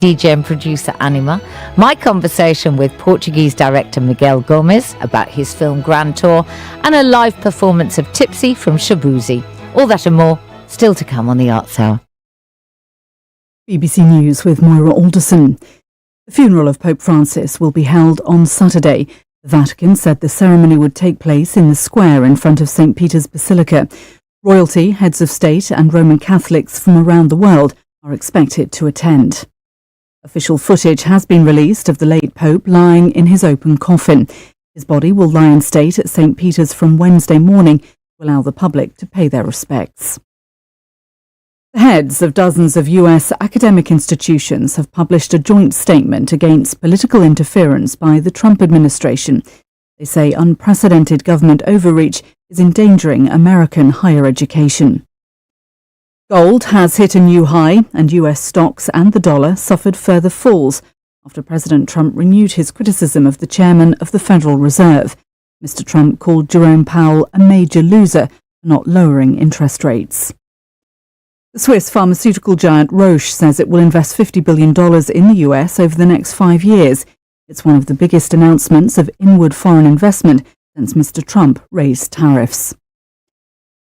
DJ and producer Anima, my conversation with Portuguese director Miguel Gomes about his film Grand Tour, and a live performance of Tipsy from Shabuzi. All that and more still to come on the Arts Hour. BBC News with Moira Alderson. The funeral of Pope Francis will be held on Saturday. The Vatican said the ceremony would take place in the square in front of St. Peter's Basilica. Royalty, heads of state and Roman Catholics from around the world are expected to attend. Official footage has been released of the late Pope lying in his open coffin. His body will lie in state at St. Peter's from Wednesday morning to allow the public to pay their respects. The heads of dozens of US academic institutions have published a joint statement against political interference by the Trump administration. They say unprecedented government overreach is endangering American higher education. Gold has hit a new high, and US stocks and the dollar suffered further falls after President Trump renewed his criticism of the chairman of the Federal Reserve. Mr. Trump called Jerome Powell a major loser for not lowering interest rates. The Swiss pharmaceutical giant Roche says it will invest $50 billion in the US over the next 5 years. It's one of the biggest announcements of inward foreign investment since Mr. Trump raised tariffs.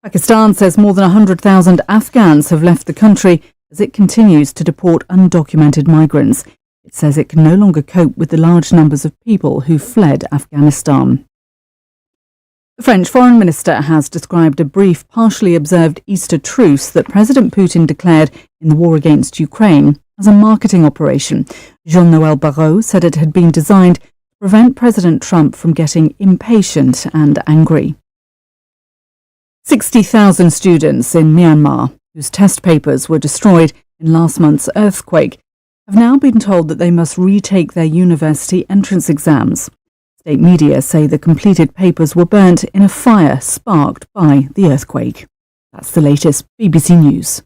Pakistan says more than 100,000 Afghans have left the country as it continues to deport undocumented migrants. It says it can no longer cope with the large numbers of people who fled Afghanistan. The French Foreign Minister has described a brief, partially observed Easter truce that President Putin declared in the war against Ukraine as a marketing operation. Jean-Noël Barrot said it had been designed to prevent President Trump from getting impatient and angry. 60,000 students in Myanmar, whose test papers were destroyed in last month's earthquake, have now been told that they must retake their university entrance exams. State media say the completed papers were burnt in a fire sparked by the earthquake. That's the latest BBC News.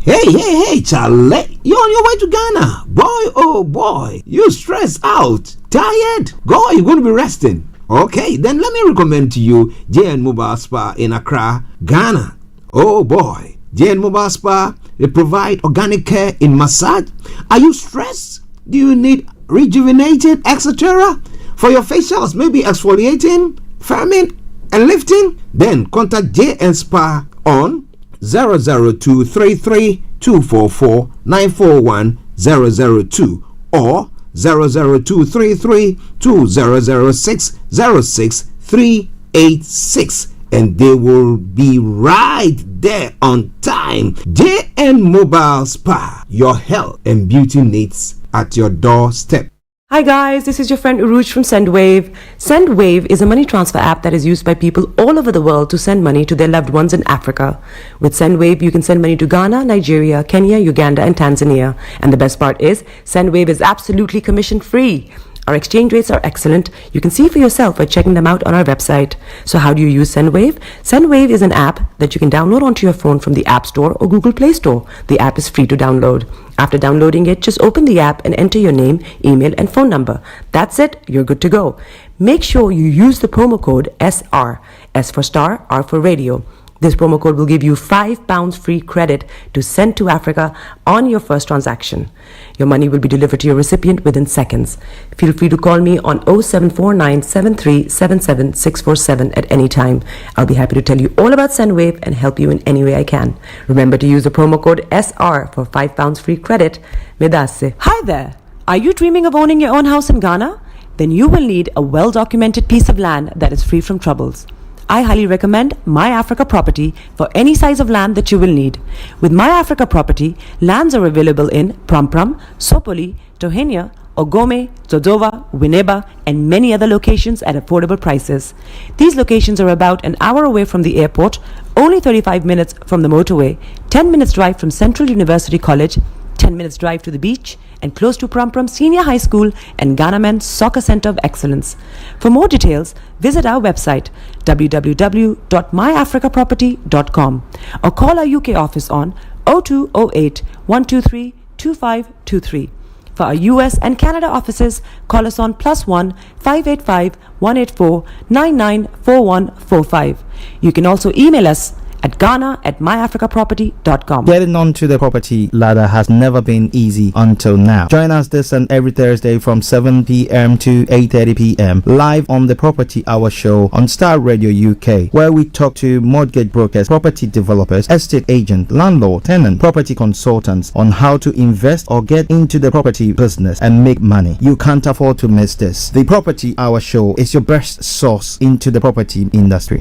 Hey, Charlie, you're on your way to Ghana. Boy, oh boy, you stressed out, tired? Go, you're going to be resting. Okay, then let me recommend to you JN Mobile Spa in Accra, Ghana. Oh boy, JN Mobile Spa, they provide organic care in massage. Are you stressed? Do you need rejuvenated, etc.? For your facials, maybe exfoliating, firming, and lifting? Then contact JN Spa on 00233 244 941 002 or 00233 2006 06386, and they will be right there on time. JN Mobile Spa, your health and beauty needs at your doorstep. Hi guys, this is your friend Uruj from SendWave. SendWave is a money transfer app that is used by people all over the world to send money to their loved ones in Africa. With SendWave, you can send money to Ghana, Nigeria, Kenya, Uganda, and Tanzania. And the best part is, SendWave is absolutely commission-free. Our exchange rates are excellent. You can see for yourself by checking them out on our website. So how do you use SendWave? SendWave is an app that you can download onto your phone from the App Store or Google Play Store. The app is free to download. After downloading it, just open the app and enter your name, email, and phone number. That's it. You're good to go. Make sure you use the promo code SR. S for Star, R for Radio. This promo code will give you £5 free credit to send to Africa on your first transaction. Your money will be delivered to your recipient within seconds. Feel free to call me on 0749 7377 647 at any time. I'll be happy to tell you all about SendWave and help you in any way I can. Remember to use the promo code SR for £5 free credit. Medasse. Hi there. Are you dreaming of owning your own house in Ghana? Then you will need a well-documented piece of land that is free from troubles. I highly recommend My Africa Property for any size of land that you will need. With My Africa Property, lands are available in Pram, Sopoli, Tohenia, Ogome, Dodova, Winneba, and many other locations at affordable prices. These locations are about an hour away from the airport, only 35 minutes from the motorway, 10 minutes drive from Central University College, 10 minutes drive to the beach, and close to Pram Senior High School and Ghana Men's Soccer Center of Excellence. For more details, visit our website www.myafricaproperty.com or call our UK office on 0208 123 2523. For our US and Canada offices, call us on +1 585 184 994145. You can also email us at ghana@myafricaproperty.com. Getting onto the property ladder has never been easy until now. Join us this and every Thursday from 7 p.m. to 8:30 p.m. live on the Property Hour show on Starr Radio UK, where we talk to mortgage brokers, property developers, estate agents, landlord, tenant, property consultants on how to invest or get into the property business and make money. You can't afford to miss this. The Property Hour show is your best source into the property industry.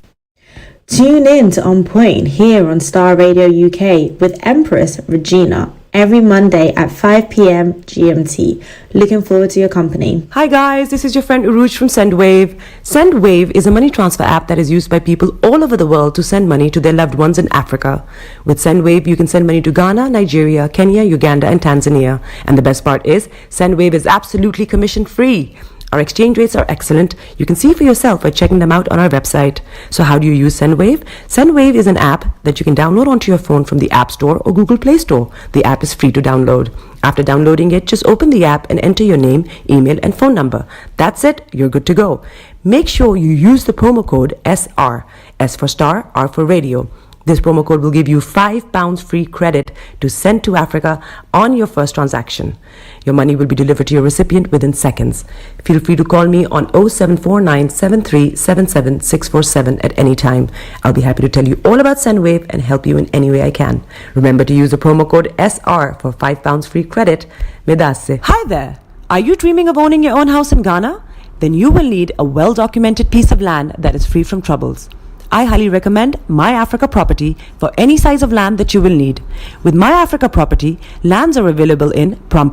Tune in to On Point here on Starr Radio UK with Empress Regina every Monday at 5 p.m. GMT. Looking forward to your company. Hi guys, this is your friend Uruj from SendWave. SendWave is a money transfer app that is used by people all over the world to send money to their loved ones in Africa. With SendWave, you can send money to Ghana, Nigeria, Kenya, Uganda, and Tanzania. And the best part is, SendWave is absolutely commission free. Our exchange rates are excellent. You can see for yourself by checking them out on our website. So how do you use SendWave? SendWave is an app that you can download onto your phone from the App Store or Google Play Store. The app is free to download. After downloading it, just open the app and enter your name, email, and phone number. That's it. You're good to go. Make sure you use the promo code SR. S for Star, R for Radio. This promo code will give you £5 free credit to send to Africa on your first transaction. Your money will be delivered to your recipient within seconds. Feel free to call me on 0749 7377 647 at any time. I'll be happy to tell you all about SendWave and help you in any way I can. Remember to use the promo code SR for £5 free credit. Medasse. Hi there. Are you dreaming of owning your own house in Ghana? Then you will need a well-documented piece of land that is free from troubles. I highly recommend My Africa Property for any size of land that you will need. With My Africa Property, lands are available in Pram,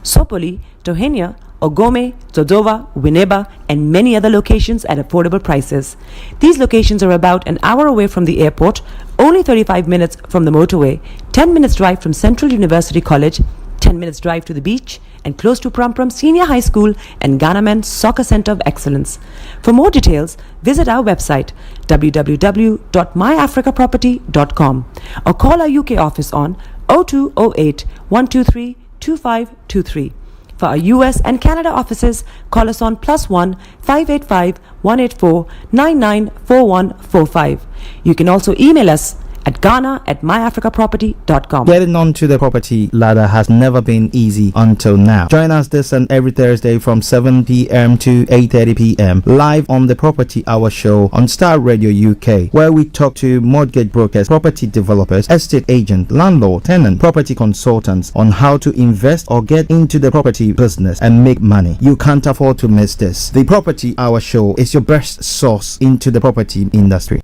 Sopoli, Tohenia, Ogome, Dodova, Winneba, and many other locations at affordable prices. These locations are about an hour away from the airport, only 35 minutes from the motorway, 10 minutes drive from Central University College, 10 minutes drive to the beach, and close to Pram Senior High School and Ghana Men's Soccer Center of Excellence. For more details, visit our website www.myafricaproperty.com or call our UK office on 0208 123 2523. For our US and Canada offices, call us on +1 585 184 994145. You can also email us at ghana@myafricaproperty.com. Getting onto the property ladder has never been easy until now. Join us this and every Thursday from 7 p.m. to 8:30 p.m. live on the Property Hour show on Starr Radio UK, where we talk to mortgage brokers, property developers, estate agents, landlord, tenant, property consultants on how to invest or get into the property business and make money. You can't afford to miss this. The Property Hour show is your best source into the property industry.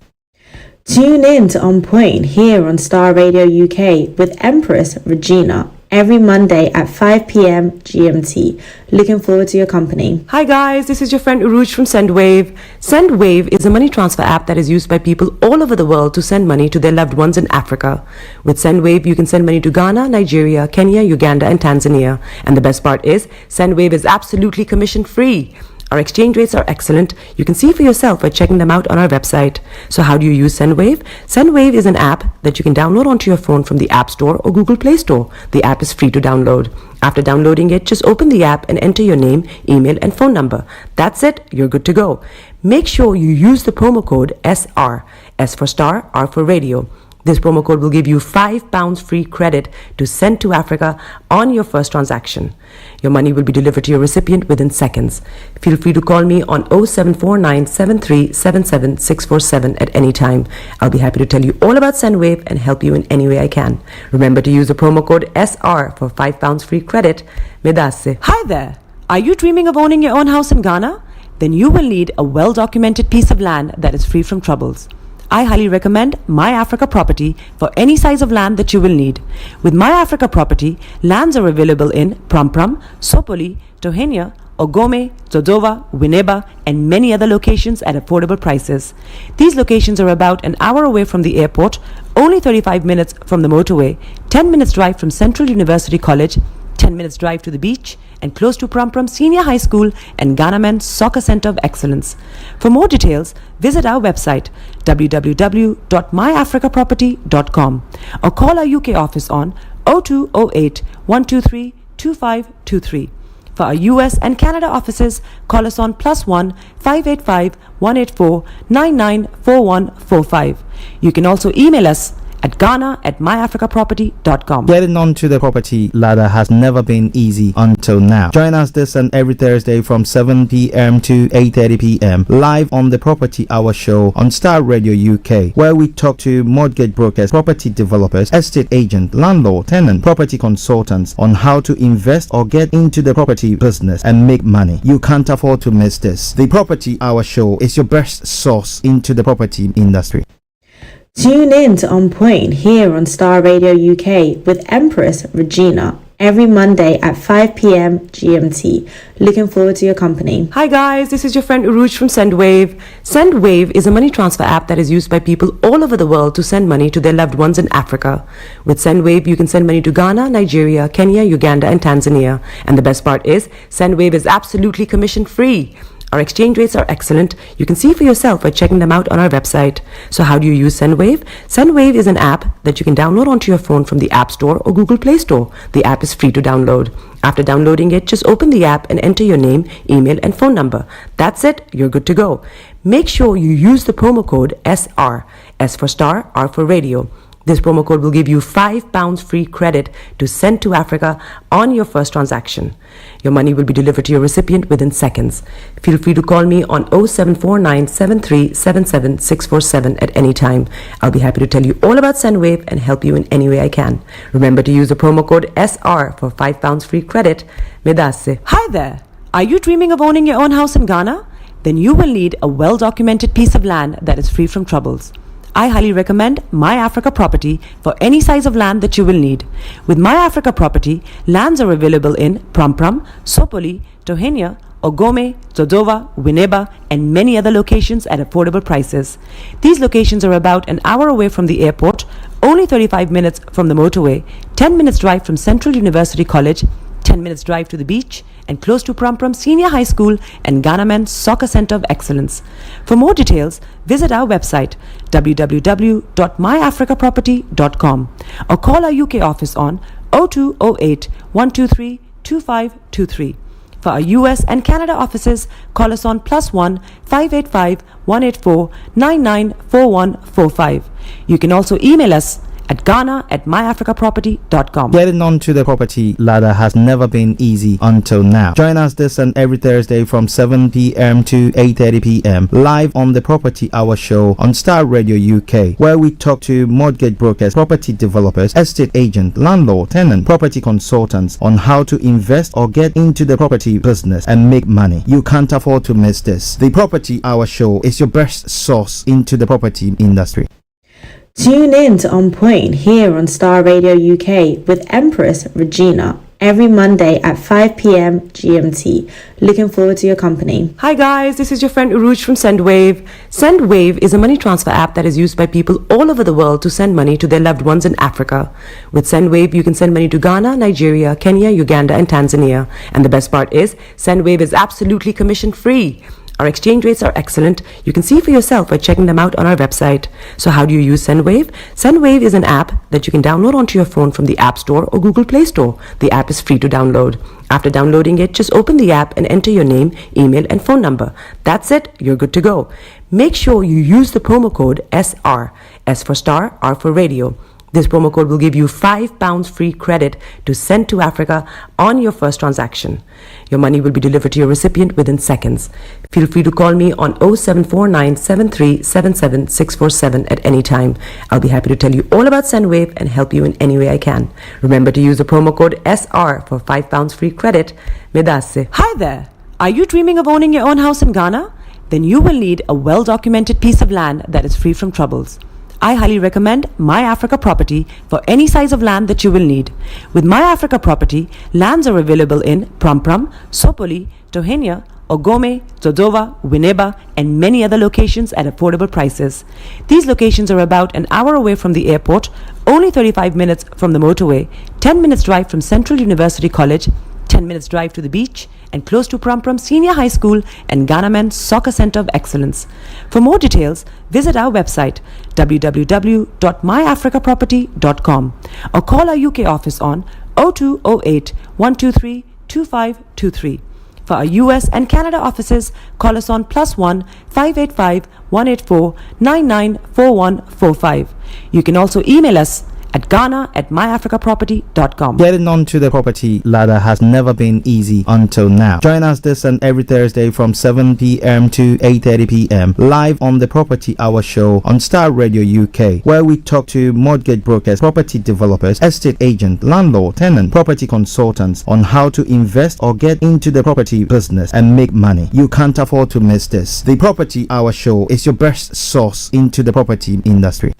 Tune in to On Point here on Starr Radio UK with Empress Regina every Monday at 5 p.m. GMT. Looking forward to your company. Hi guys, this is your friend Uruj from SendWave. SendWave is a money transfer app that is used by people all over the world to send money to their loved ones in Africa. With SendWave, you can send money to Ghana, Nigeria, Kenya, Uganda, and Tanzania. And the best part is, SendWave is absolutely commission free. Our exchange rates are excellent. You can see for yourself by checking them out on our website. So how do you use SendWave? SendWave is an app that you can download onto your phone from the App Store or Google Play Store. The app is free to download. After downloading it, just open the app and enter your name, email, and phone number. That's it. You're good to go. Make sure you use the promo code SR. S for Star, R for Radio. This promo code will give you £5 free credit to send to Africa on your first transaction. Your money will be delivered to your recipient within seconds. Feel free to call me on 0749 7377 647 at any time. I'll be happy to tell you all about SendWave and help you in any way I can. Remember to use the promo code SR for £5 free credit. Medasse. Hi there. Are you dreaming of owning your own house in Ghana? Then you will need a well-documented piece of land that is free from troubles. I highly recommend My Africa Property for any size of land that you will need. With My Africa Property, lands are available in Pram, Sopoli, Tohenia, Ogome, Dodova, Winneba, and many other locations at affordable prices. These locations are about an hour away from the airport, only 35 minutes from the motorway, 10 minutes drive from Central University College, 10 minutes drive to the beach, and close to Pram Senior High School and Ghana Men's Soccer Center of Excellence. For more details, visit our website www.myafricaproperty.com or call our UK office on 0208 123 2523. For our US and Canada offices, call us on +1 585 184 994145. You can also email us at ghana@myafricaproperty.com. Getting onto the property ladder has never been easy until now. Join us this and every Thursday from 7 p.m. to 8:30 p.m. live on the Property Hour show on Starr Radio UK, where we talk to mortgage brokers, property developers, estate agent, landlord, tenant, property consultants on how to invest or get into the property business and make money. You can't afford to miss this. The Property Hour show is your best source into the property industry. Tune in to On Point here on Starr Radio UK with Empress Regina every Monday at 5 p.m. GMT. Looking forward to your company. Hi guys, this is your friend Uruj from SendWave. SendWave is a money transfer app that is used by people all over the world to send money to their loved ones in Africa. With SendWave, you can send money to Ghana, Nigeria, Kenya, Uganda, and Tanzania. And the best part is, SendWave is absolutely commission free. Our exchange rates are excellent. You can see for yourself by checking them out on our website. So how do you use SendWave? SendWave is an app that you can download onto your phone from the App Store or Google Play Store. The app is free to download. After downloading it, just open the app and enter your name, email, and phone number. That's it. You're good to go. Make sure you use the promo code SR. S for Star, R for Radio. This promo code will give you £5 free credit to send to Africa on your first transaction. Your money will be delivered to your recipient within seconds. Feel free to call me on 0749 7377 647 at any time. I'll be happy to tell you all about SendWave and help you in any way I can. Remember to use the promo code SR for £5 free credit. Medasse. Hi there. Are you dreaming of owning your own house in Ghana? Then you will need a well-documented piece of land that is free from troubles. I highly recommend My Africa Property for any size of land that you will need. With My Africa Property, lands are available in Prampram, Sopoli, Tohenia, Ogome, Dodova, Winneba, and many other locations at affordable prices. These locations are about an hour away from the airport, only 35 minutes from the motorway, 10 minutes drive from Central University College, 10 minutes drive to the beach, and close to Prampram Senior High School and Ghana Men's Soccer Center of Excellence. For more details, visit our website www.myafricaproperty.com or call our UK office on 0208 123 2523. For our US and Canada offices, call us on +1 585 184 994145. You can also email us at ghana@myafricaproperty.com. Getting onto the property ladder has never been easy until now. Join us this and every Thursday from 7 p.m. to 8:30 p.m. live on the Property Hour show on Starr Radio UK, where we talk to mortgage brokers, property developers, estate agent, landlord, tenant, property consultants on how to invest or get into the property business and make money. You can't afford to miss this. The Property Hour show is your best source into the property industry. Tune in to On Point here on Starr Radio UK with Empress Regina every Monday at 5 p.m. GMT. Looking forward to your company. Hi guys, this is your friend Uruj from SendWave. SendWave is a money transfer app that is used by people all over the world to send money to their loved ones in Africa. With SendWave, you can send money to Ghana, Nigeria, Kenya, Uganda, and Tanzania. And the best part is, SendWave is absolutely commission free. Our exchange rates are excellent. You can see for yourself by checking them out on our website. So how do you use SendWave? SendWave is an app that you can download onto your phone from the App Store or Google Play Store. The app is free to download. After downloading it, just open the app and enter your name, email, and phone number. That's it. You're good to go. Make sure you use the promo code SR. S for Star, R for Radio. This promo code will give you £5 free credit to send to Africa on your first transaction. Your money will be delivered to your recipient within seconds. Feel free to call me on 0749 7377 647 at any time. I'll be happy to tell you all about SendWave and help you in any way I can. Remember to use the promo code SR for £5 free credit. Medasse. Hi there. Are you dreaming of owning your own house in Ghana? Then you will need a well-documented piece of land that is free from troubles. I highly recommend My Africa Property for any size of land that you will need. With My Africa Property, lands are available in Prampram, Sopoli, Tohenia, Ogome, Dodova, Winneba, and many other locations at affordable prices. These locations are about an hour away from the airport, only 35 minutes from the motorway, 10 minutes drive from Central University College, 10 minutes drive to the beach, and close to Prampram Senior High School and Ghana Men's Soccer Center of Excellence. For more details, visit our website www.myafricaproperty.com or call our UK office on 0208 123 2523. For our US and Canada offices, call us on +1 585 184 994145. You can also email us at ghana@myafricaproperty.com. Getting onto the property ladder has never been easy until now. Join us this and every Thursday from 7 p.m. to 8:30 p.m. live on the Property Hour show on Starr Radio UK, where we talk to mortgage brokers, property developers, estate agents, landlord, tenant, property consultants on how to invest or get into the property business and make money. You can't afford to miss this. The Property Hour show is your best source into the property industry.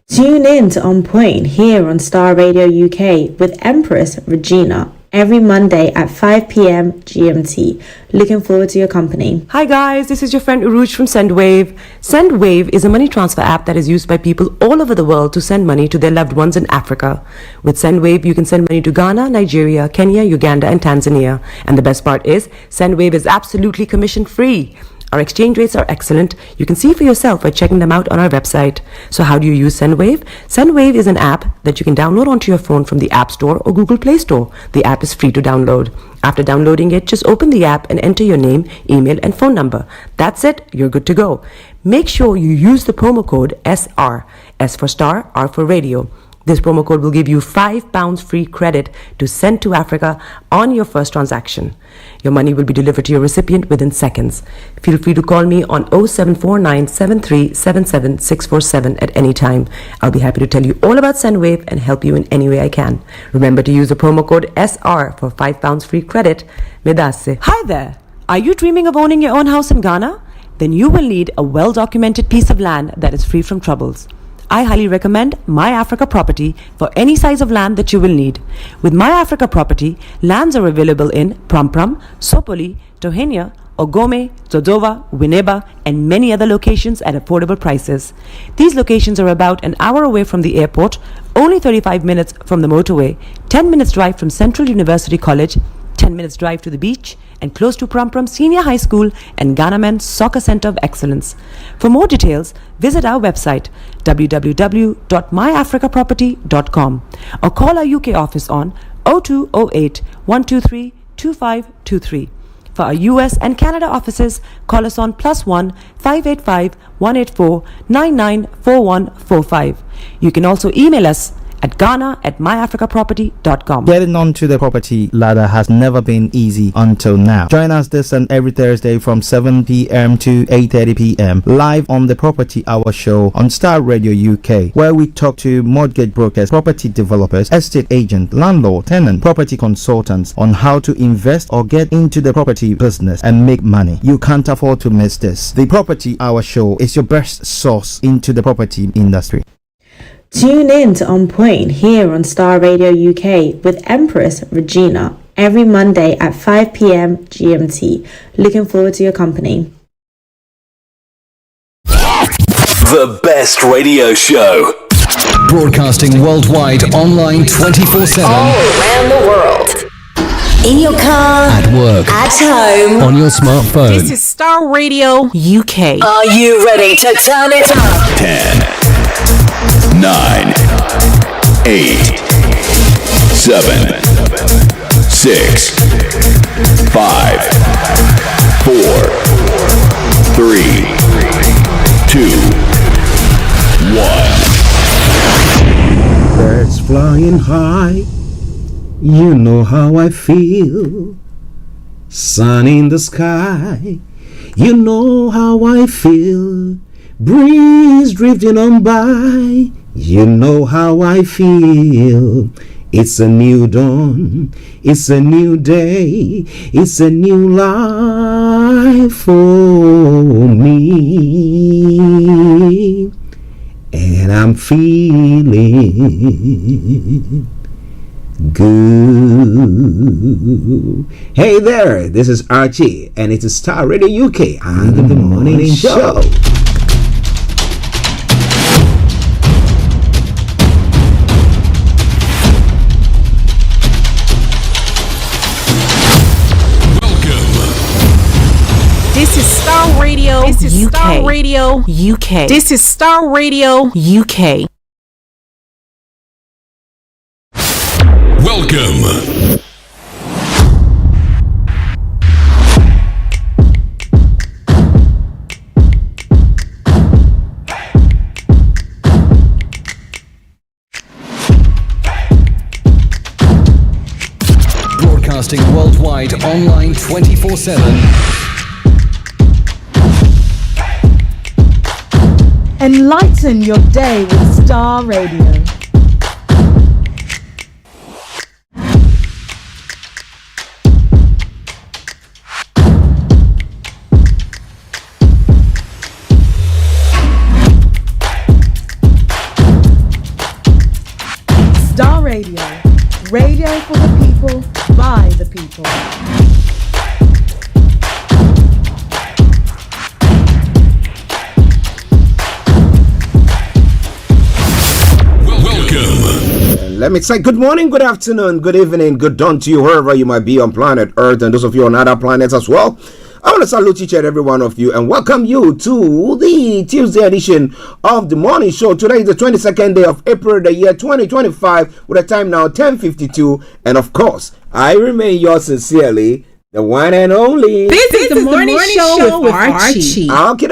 Tune in to On Point here on Star Radio UK with Empress Regina every Monday at 5 p.m. GMT. Looking forward to your company. Hi guys, this is your friend Uruj from SendWave. SendWave is a money transfer app that is used by people all over the world to send money to their loved ones in Africa. With SendWave, you can send money to Ghana, Nigeria, Kenya, Uganda, and Tanzania. And the best part is, SendWave is absolutely commission free. Our exchange rates are excellent. You can see for yourself by checking them out on our website. So how do you use SendWave? SendWave is an app that you can download onto your phone from the App Store or Google Play Store. The app is free to download. After downloading it, just open the app and enter your name, email, and phone number. That's it. You're good to go. Make sure you use the promo code SR. S for Star, R for Radio. This promo code will give you £5 free credit to send to Africa on your first transaction. Your money will be delivered to your recipient within seconds. Feel free to call me on 0749 7377 647 at any time. I'll be happy to tell you all about SendWave and help you in any way I can. Remember to use the promo code SR for £5 free credit. Medasse. Hi there. Are you dreaming of owning your own house in Ghana? Then you will need a well-documented piece of land that is free from troubles. I highly recommend My Africa Property for any size of land that you will need. With My Africa Property, lands are available in Prampram, Sopoli, Tohenia, Ogome, Dodova, Winneba, and many other locations at affordable prices. These locations are about an hour away from the airport, only 35 minutes from the motorway, 10 minutes drive from Central University College, 10 minutes drive to the beach, and close to Prampram Senior High School and Ghana Men's Soccer Center of Excellence. For more details, visit our website www.myafricaproperty.com or call our UK office on 0208 123 2523. For our US and Canada offices, call us on +1 585 184 994145. You can also email us at ghana@myafricaproperty.com. Getting onto the property ladder has never been easy until now. Join us this and every Thursday from 7 p.m. to 8:30 p.m. live on the Property Hour show on Starr Radio UK, where we talk to mortgage brokers, property developers, estate agents, landlord, tenant, property consultants on how to invest or get into the property business and make money. You can't afford to miss this. The Property Hour show is your best source into the property industry. Tune in to On Point here on Star Radio UK with Empress Regina every Monday at 5 p.m. GMT. Looking forward to your company. The best radio show. Broadcasting worldwide, online 24/7. All around the world. In your car, At work, at home, on your smartphone. This is Star Radio UK. Are you ready to turn it up? 10, 9, 8, 7, 6, 5, 4, 3, 2, 1. Birds flying high, you know how I feel. Sun in the sky, you know how I feel. Breeze drifting on by, you know how I feel. It's a new dawn, it's a new day, it's a new life for me. And I'm feeling good. Hey there, this is Archie, and it's a Star Radio UK and the morning show. This is Star Radio. This is UK. Star Radio UK. This is Star Radio UK. Welcome Broadcasting worldwide, online 24/7. Enlighten your day with Starr Radio. Starr Radio. Radio for the people, by the people. Let me say good morning, good afternoon, good evening, good dawn to you wherever you might be on planet Earth and those of you on other planets as well. I want to salute each and every one of you and welcome you to the Tuesday edition of the morning show. Today is the 22nd day of April, the year 2025, with a time now 10:52. And of course, I remain yours sincerely, the one and only. This is the morning show with Archie. Okay.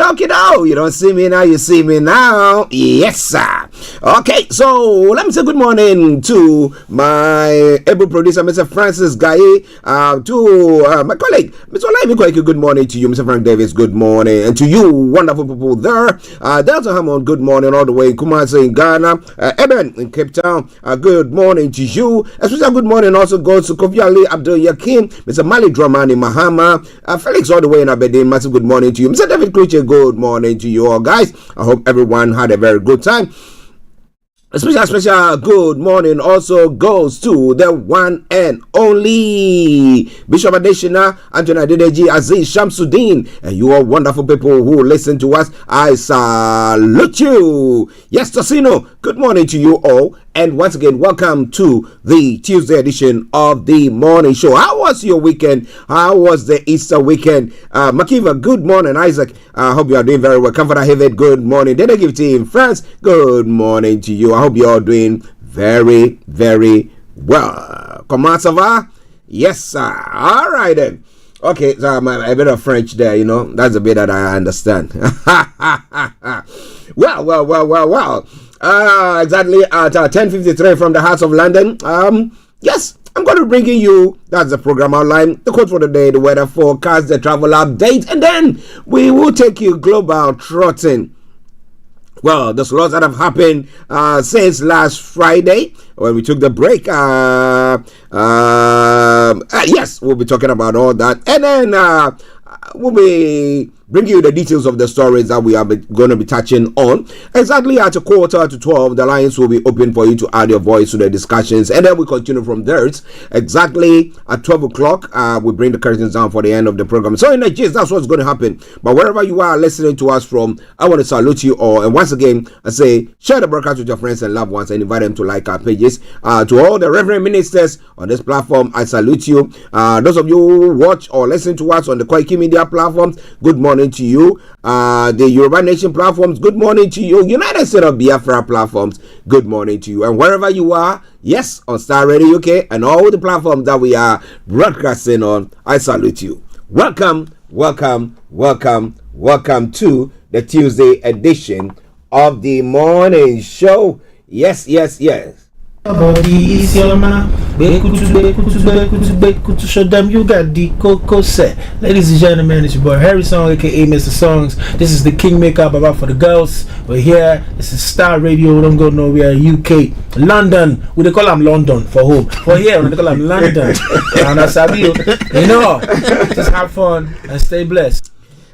You don't see me now, you see me now. Yes, sir. Okay, so let me say good morning to my able producer, Mr. Francis Gaye, to my colleague, Mr. Olaimi. Good morning to you, Mr. Frank Davis. Good morning, and to you, wonderful people there. Delta Hammond, good morning, all the way in Kumasi in Ghana. Eben in Cape Town, good morning to you. Especially good morning also goes to Kofi Ali Abdul Yakim, Mr. Mali Dramani Mahama, Felix all the way in Aberdeen. Massive good morning to you, Mr. David Kluche. Good morning to you all, guys. I hope everyone had a very good time. A special good morning also goes to the one and only Bishop Adeshina, Anthony Adedeji, Aziz Shamsuddin, and you are wonderful people who listen to us. I salute you. Yes, Tosino, good morning to you all. And once again, welcome to the Tuesday edition of the morning show. How was your weekend? How was the Easter weekend? Makiva, good morning. Isaac, I hope you are doing very well. Comforter Hevet, good morning. Did I give team France? Good morning to you. I hope you are doing very, very well. Comment ça va? Yes, sir. All right then. Okay, so a bit of French there, you know. That's a bit that I understand. Well. Exactly at 10:53 from the House of London. Yes, I'm going to bring you, that's the program outline, the quote for the day, the weather forecast, the travel update, and then we will take you global trotting. Well, there's lots that have happened since last Friday when we took the break. Yes, we'll be talking about all that. And then we'll be bringing you the details of the stories that we are going to be touching on. Exactly at 11:45, the lines will be open for you to add your voice to the discussions. And then we continue from there. Exactly at 12 o'clock, we bring the curtains down for the end of the program. So in the gist, that's what's going to happen. But wherever you are listening to us from, I want to salute you all. And once again, I say, share the broadcast with your friends and loved ones and invite them to like our pages. To all the reverend ministers on this platform, I salute you. Those of you who watch or listen to us on the Koiki Media platforms, good morning to you. The Yoruba Nation platforms, good morning to you. United States of Biafra platforms, good morning to you. And wherever you are, yes, on Starr Radio UK and all the platforms that we are broadcasting on, I salute you. Welcome to the Tuesday edition of the morning show. Yes. Body is your man. Show them you got the cocoa set. Ladies and gentlemen, it's your boy Harry Song, aka Mr. Songs. This is the Kingmaker Baba for the girls. We're here. This is Starr Radio. Don't go nowhere. UK, London. We they call them London for home. For here, we they call them London. And I sabi you know, just have fun and stay blessed.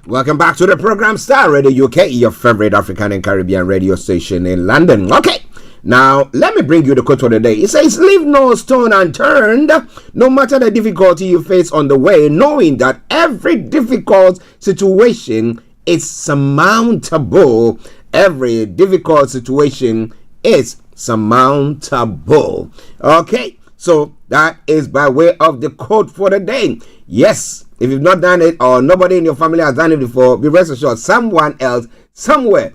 Welcome back to the program Starr Radio UK, your favorite African and Caribbean radio station in London. Okay. Now, let me bring you the quote for the day. It says, leave no stone unturned, no matter the difficulty you face on the way, knowing that every difficult situation is surmountable. Every difficult situation is surmountable. Okay, so that is by way of the quote for the day. Yes, if you've not done it or nobody in your family has done it before, be rest assured someone else, somewhere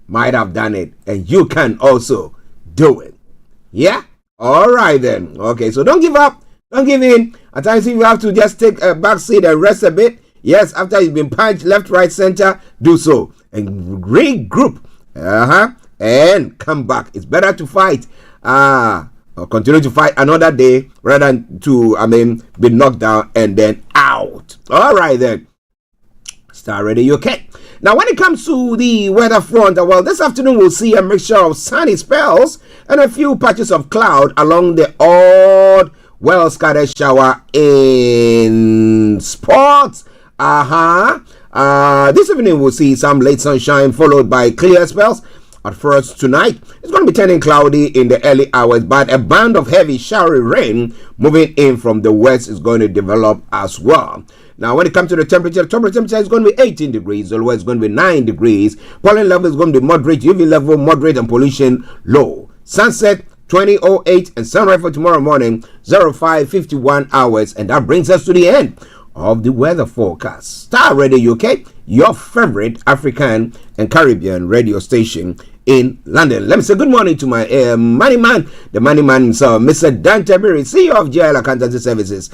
might have done it, and you can also do it. Yeah? Alright then. Okay, so don't give up. Don't give in. At times if you have to just take a back seat and rest a bit. Yes, after you've been punched left, right, center, do so. And regroup. And come back. It's better to fight. Or continue to fight another day rather than to, be knocked down and then out. All right then. Starr Radio UK. Now, when it comes to the weather front, well, this afternoon we'll see a mixture of sunny spells and a few patches of cloud along the odd, well-scattered shower in spots. This evening we'll see some late sunshine followed by clear spells. At first tonight, it's going to be turning cloudy in the early hours, but a band of heavy showery rain moving in from the west is going to develop as well. Now, when it comes to the temperature is going to be 18 degrees, the lowest is going to be 9 degrees. Pollen level is going to be moderate, UV level moderate, and pollution low. Sunset 20:08 and sunrise for tomorrow morning 05:51 hours, and that brings us to the end of the weather forecast. Starr Radio UK, your favorite African and Caribbean radio station in London. Let me say good morning to my money man, the money man himself, Mr. Dan Tabiri, CEO of JL Accountancy Services.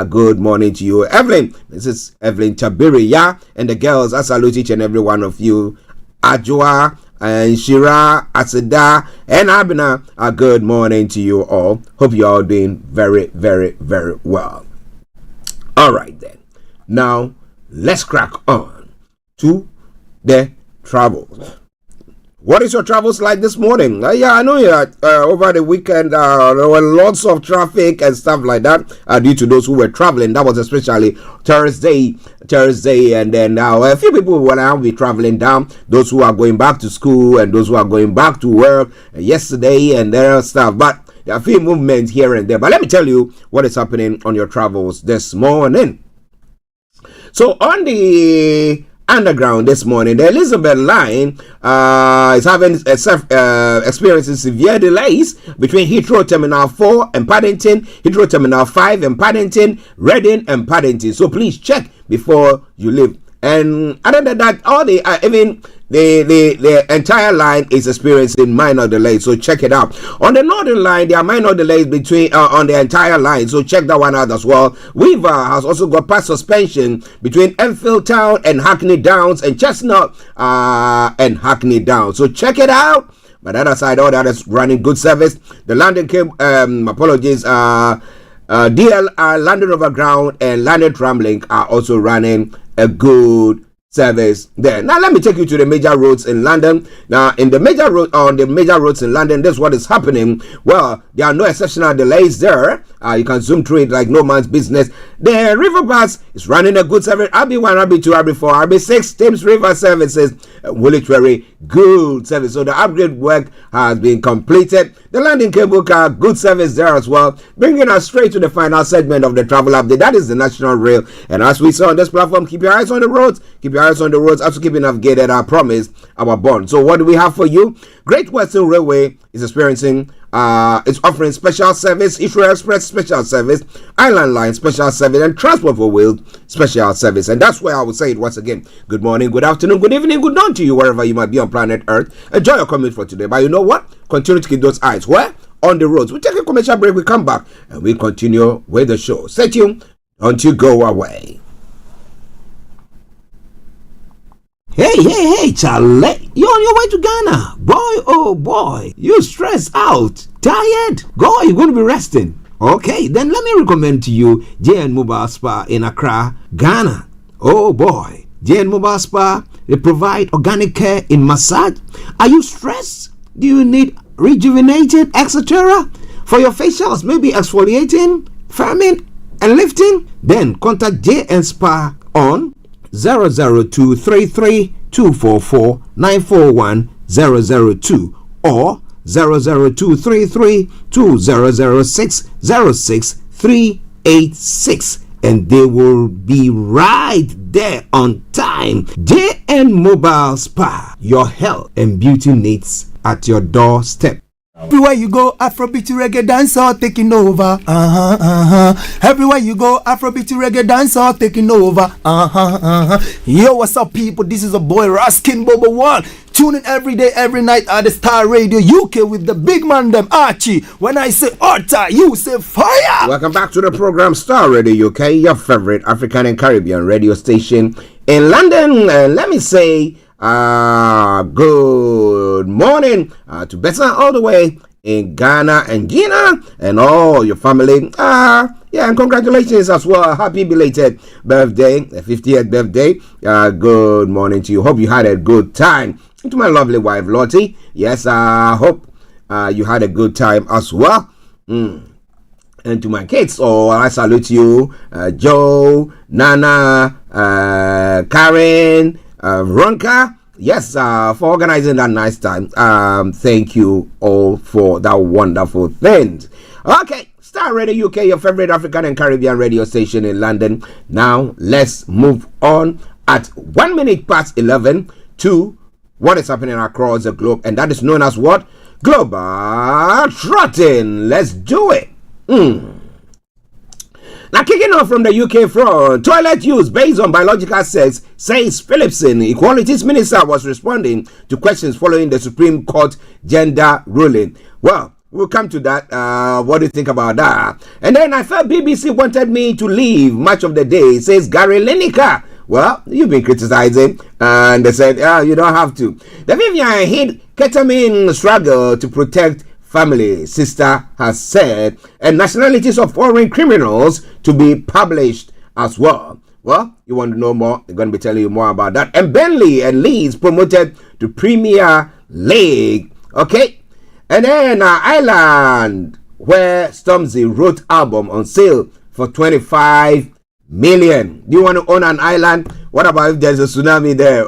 Good morning to you, Evelyn, Mrs. Evelyn Tabiri, and the girls. I salute each and every one of you. Ajwa and Shira, Asida, and Abina. Good morning to you all. Hope you all doing very, very, very well. All right then. Now let's crack on to the travels. What is your travels like this morning? I know over the weekend there were lots of traffic and stuff like that due to those who were traveling. That was especially Thursday, and then a few people will now be traveling down. Those who are going back to school and those who are going back to work yesterday and their stuff. But there are a few movements here and there. But let me tell you what is happening on your travels this morning. So on the underground this morning, the Elizabeth line is having experiencing severe delays between Heathrow Terminal 4 and Paddington, Heathrow Terminal 5 and Paddington, Reading and Paddington. So please check before you leave. And other than that, all the the entire line is experiencing minor delays, so check it out. On the northern line, there are minor delays between on the entire line, so check that one out as well. Weaver has also got past suspension between Enfield Town and Hackney Downs, and Chestnut and Hackney Downs, so check it out. But the other side, all that is running good service. The London DLR, London Overground and London Tramlink are also running a good service there. Now let me take you to the major roads in London. Now on the major roads in London, this is what is happening. Well, there are no exceptional delays there. You can zoom through it like no man's business. The River Bus is running a good service. RB1, RB2, RB4, RB6, Thames River Services, Woolwich, good service. So the upgrade work has been completed. The London Cable Car, good service there as well. Bringing us straight to the final segment of the travel update. That is the National Rail. And as we saw on this platform, keep your eyes on the roads. Keep your eyes on the roads. Also keep navigated our promise, our bond. So what do we have for you? Great Western Railway is experiencing it's offering special service, Israel Express special service, Island Line special service, and Transport for Wales special service. And that's where I would say it once again. Good morning, good afternoon, good evening, good night to you wherever you might be on planet Earth. Enjoy your commute for today. But you know what? Continue to keep those eyes where? On the roads. We take a commercial break, we come back, and we continue with the show. Stay tuned. Don't you go away. Hey, Charlie, you're on your way to Ghana. Boy, oh boy, you stressed out, tired. Go, you're going to be resting. Okay, then let me recommend to you JN Mobile Spa in Accra, Ghana. Oh boy, JN Mobile Spa, they provide organic care in massage. Are you stressed? Do you need rejuvenated, etc.? For your facials, maybe exfoliating, firming, and lifting? Then contact JN Spa on 00233244941 or 00233200606 and they will be right there on time. JN Mobile Spa, your health and beauty needs at your doorstep. Everywhere you go, Afrobeat reggae dancehall taking over. Everywhere you go, Afrobeat reggae dancehall taking over. Yo, what's up, people? This is a boy Raskin Bobo One. Tune in every day, every night at the Starr Radio UK with the big man them Archie. When I say Orta, you say fire. Welcome back to the program Starr Radio UK, your favorite African and Caribbean radio station in London. Let me say good morning to Betsa all the way in Ghana and Guinea and all your family. Yeah, and congratulations as well. Happy belated birthday, 50th birthday. Good morning to you. Hope you had a good time. And to my lovely wife, Lottie. Yes, I hope you had a good time as well. And to my kids, I salute you, Joe, Nana, Karen, Ronka. Yes, for organizing that nice time. Thank you all for that wonderful thing. Okay, Starr Radio UK, your favorite African and Caribbean radio station in London. Now, let's move on at 1 minute past 11 to what is happening across the globe. And that is known as what? Global Trotting. Let's do it. Now, kicking off from the UK front, toilet use based on biological sex, says Phillipson. Equalities Minister was responding to questions following the Supreme Court gender ruling. Well, we'll come to that. What do you think about that? And then I felt BBC wanted me to leave much of the day, says Gary Lineker. Well, you've been criticizing, and they said, you don't have to. The Vivian hid ketamine struggle to protect family, sister has said, and nationalities of foreign criminals to be published as well. Well, you want to know more? They're going to be telling you more about that. And Burnley and Leeds promoted to Premier League. Okay. And then Ireland, where Stormzy wrote album on sale for 25 million. Do you want to own an island? What about if there's a tsunami there?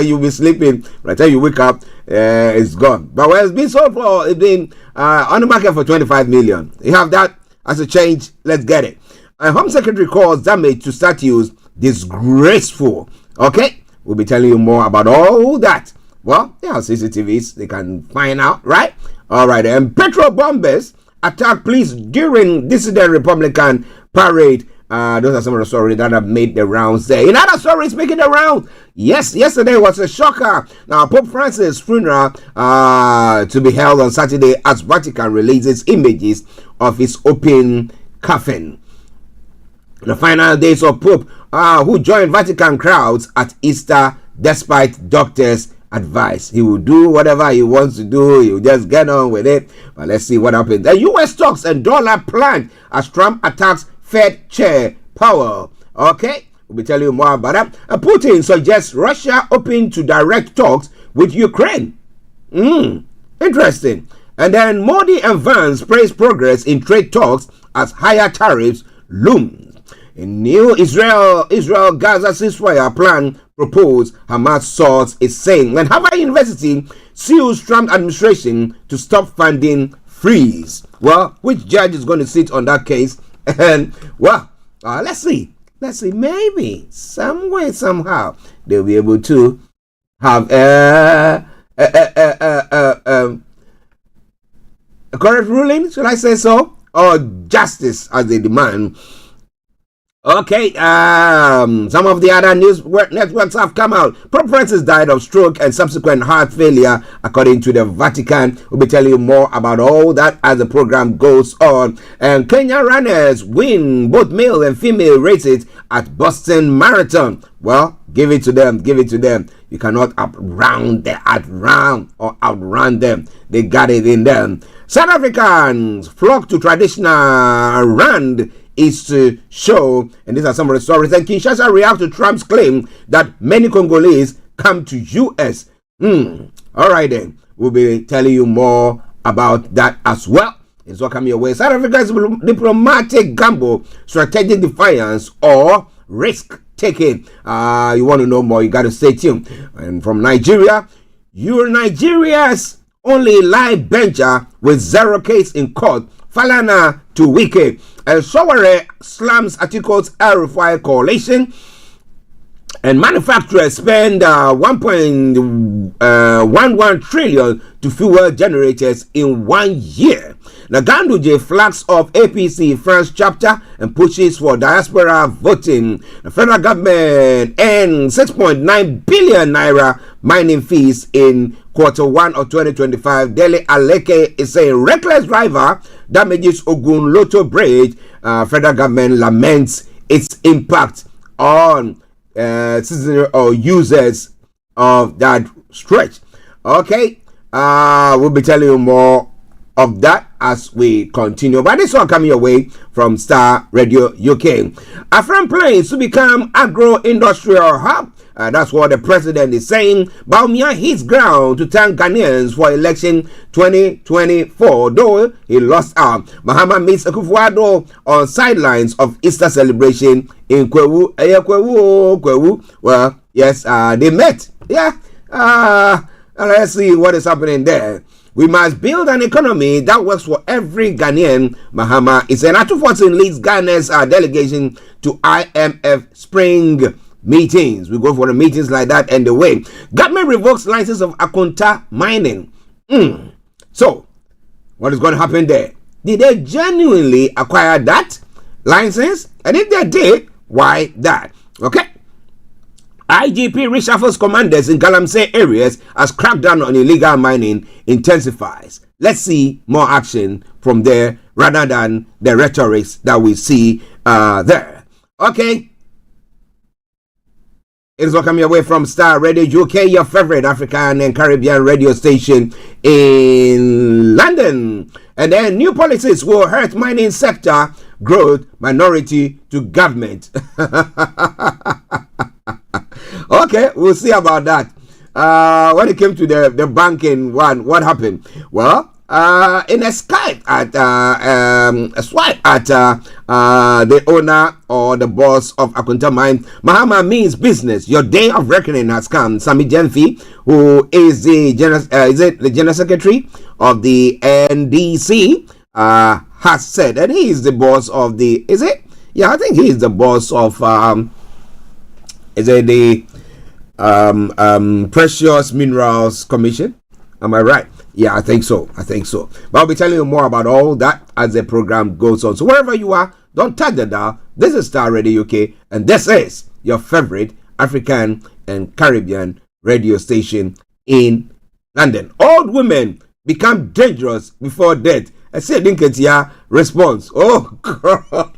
You'll be sleeping. By the time you wake up, it's gone. But well, it's been sold for, it's been on the market for 25 million. You have that as a change. Let's get it. Home Secretary calls damage to statues disgraceful. Okay, we'll be telling you more about all that. Well, they have CCTVs. They can find out, right? All right. And petrol bombers attack police during dissident Republican parade. Those are some of the stories that have made the rounds there. In other stories making the round, yes, yesterday was a shocker. Now, Pope Francis' funeral to be held on Saturday as Vatican releases images of his open coffin. The final days of Pope, who joined Vatican crowds at Easter despite doctors' advice. He will do whatever he wants to do. He will just get on with it. But let's see what happens. The U.S. stocks and dollar plunged as Trump attacks Fed Chair Powell. Okay, we'll be telling you more about that. Putin suggests Russia open to direct talks with Ukraine. Interesting. And then Modi and Vance praise progress in trade talks as higher tariffs loom. In new Israel-Gaza ceasefire plan proposed, Hamas source is saying. And Harvard University sues Trump administration to stop funding freeze. Well, which judge is going to sit on that case? And well, let's see. Maybe some way, somehow, they'll be able to have a correct ruling. Should I say so, or justice as they demand? Okay, some of the other news networks have come out. Pope Francis died of stroke and subsequent heart failure, according to the Vatican. We'll be telling you more about all that as the program goes on. And Kenya runners win both male and female races at Boston Marathon. Well, give it to them. You cannot outrun them. They got it in them. South Africans flock to traditional rand is to show, and these are some of the stories. And Kinshasa reacts to Trump's claim that many Congolese come to U.S. All right then, we'll be telling you more about that as well. It's all coming your way. South Africa's diplomatic gamble, strategic defiance, or risk taking. You want to know more? You got to stay tuned. And from Nigeria, you're Nigeria's only live bencher with 0 case in court. Falana to Wike. Sowore slams Atiko's El-Rufai coalition. And manufacturers spend 1.11 trillion to fuel generators in 1 year. Now, Ganduje flags off APC France chapter and pushes for diaspora voting. The federal government earned 6.9 billion naira mining fees in Q1 of 2025. Dele Aleke is saying reckless driver damages Ogun Lotto Bridge. Federal government laments its impact on citizens or users of that stretch. Okay, we'll be telling you more of that as we continue. But this one coming your way from Star Radio UK. Afram plans to become agro-industrial hub. That's what the president is saying. Baumia hits ground to thank Ghanaians for election 2024, though he lost out. Mahama meets Akufo-Addo on sidelines of Easter celebration in Kwewu. Kwewu. Well, yes, they met. Yeah. Let's see what is happening there. We must build an economy that works for every Ghanaian, Mahama is saying. Atu14 leads Ghana's delegation to IMF Spring meetings. We go for the meetings like that and the way. Government revokes license of Akunta mining. So, what is going to happen there? Did they genuinely acquire that license? And if they did, why that? Okay. IGP reshuffles commanders in Galamsey areas as crackdown on illegal mining intensifies. Let's see more action from there rather than the rhetorics that we see there. Okay. It is welcome your way from Star Radio UK, your favorite African and Caribbean radio station in London. And then new policies will hurt mining sector growth, minority to government. Okay, we'll see about that. When it came to the banking one, what happened? Well, in a Skype at a swipe at the owner or the boss of Akunta Mine, Mahama means business. Your day of reckoning has come. Sami Jenfi, who is the general secretary of the NDC, has said, and he is the boss of the. Is it? Yeah, I think he is the boss of. Is it the Precious Minerals Commission? Am I right? Yeah, I think so. But I'll be telling you more about all that as the program goes on. So wherever you are, don't touch the dial. This is Star Radio UK, and this is your favorite African and Caribbean radio station in London. Old women become dangerous before death. I said, didn't get your response. Oh, God.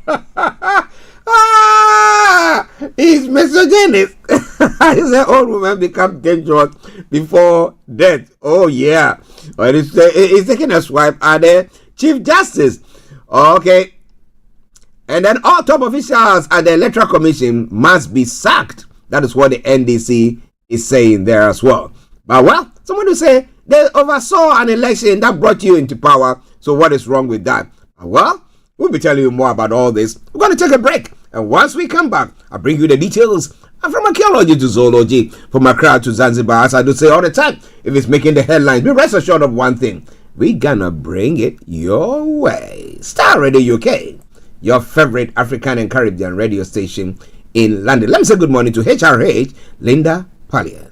He's misogynist. I said old women become dangerous before death. Oh yeah. He's taking a swipe at the Chief Justice. Okay. And then all top officials at the Electoral Commission must be sacked. That is what the NDC is saying there as well. But well, someone will say they oversaw an election that brought you into power. So what is wrong with that? Well, we'll be telling you more about all this. We're going to take a break. And once we come back, I'll bring you the details. And from archaeology to zoology, from Accra to Zanzibar, as I do say all the time, if it's making the headlines, be rest assured of one thing. We're gonna bring it your way. Star Radio UK, your favorite African and Caribbean radio station in London. Let me say good morning to HRH, Linda Pallian.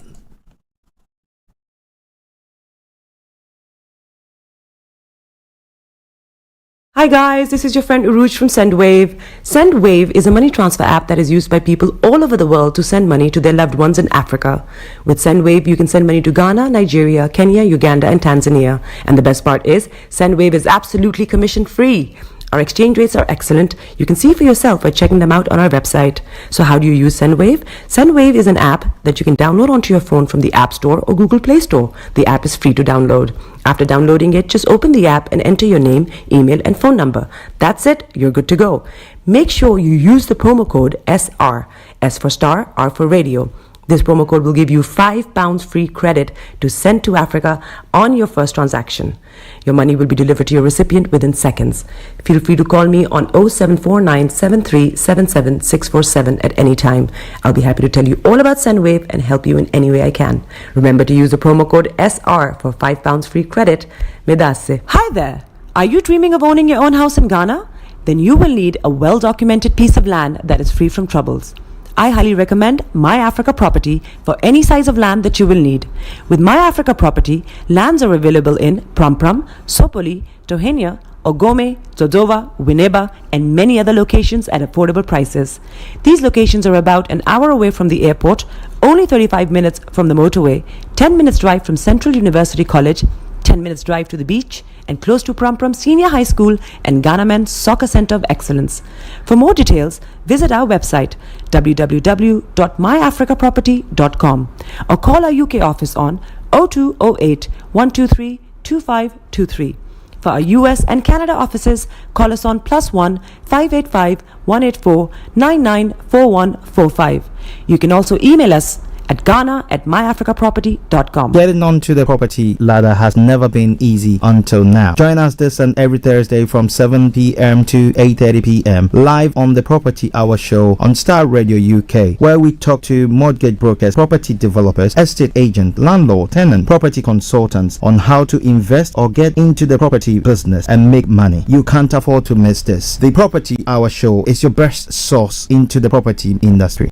Hi guys, this is your friend Uruj from SendWave. SendWave is a money transfer app that is used by people all over the world to send money to their loved ones in Africa. With SendWave, you can send money to Ghana, Nigeria, Kenya, Uganda, and Tanzania. And the best part is, SendWave is absolutely commission-free. Our exchange rates are excellent. You can see for yourself by checking them out on our website. So how do you use SendWave? SendWave is an app that you can download onto your phone from the App Store or Google Play Store. The app is free to download. After downloading it, just open the app and enter your name, email, and phone number. That's it. You're good to go. Make sure you use the promo code SR. S for Star, R for Radio. This promo code will give you £5 free credit to send to Africa on your first transaction. Your money will be delivered to your recipient within seconds. Feel free to call me on 0749 7377 647 at any time. I'll be happy to tell you all about SendWave and help you in any way I can. Remember to use the promo code SR for £5 free credit. Medasse. Hi there. Are you dreaming of owning your own house in Ghana? Then you will need a well-documented piece of land that is free from troubles. I highly recommend My Africa Property for any size of land that you will need. With My Africa Property, lands are available in Prampram, Sopoli, Tohenia, Ogome, Dodova, Winneba, and many other locations at affordable prices. These locations are about an hour away from the airport, only 35 minutes from the motorway, 10 minutes drive from Central University College, 10 minutes drive to the beach, and close to Prampram Senior High School and Ghana Men's Soccer Center of Excellence. For more details, visit our website www.myafricaproperty.com or call our UK office on 0208 123 2523. For our US and Canada offices, call us on +1 585 184 994145. You can also email us at ghana@myafricaproperty.com. Getting onto the property ladder has never been easy until now. Join us this and every Thursday from 7 p.m. to 8:30 p.m. live on the Property Hour show on Starr Radio UK, where we talk to mortgage brokers, property developers, estate agent, landlord, tenant, property consultants on how to invest or get into the property business and make money. You can't afford to miss this. The Property Hour show is your best source into the property industry.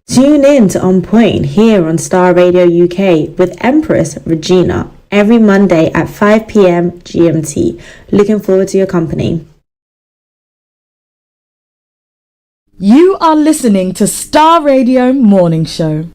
Tune in to On Point here on Starr Radio UK with Empress Regina every Monday at 5 p.m. GMT. Looking forward to your company. You are listening to Starr Radio Morning Show.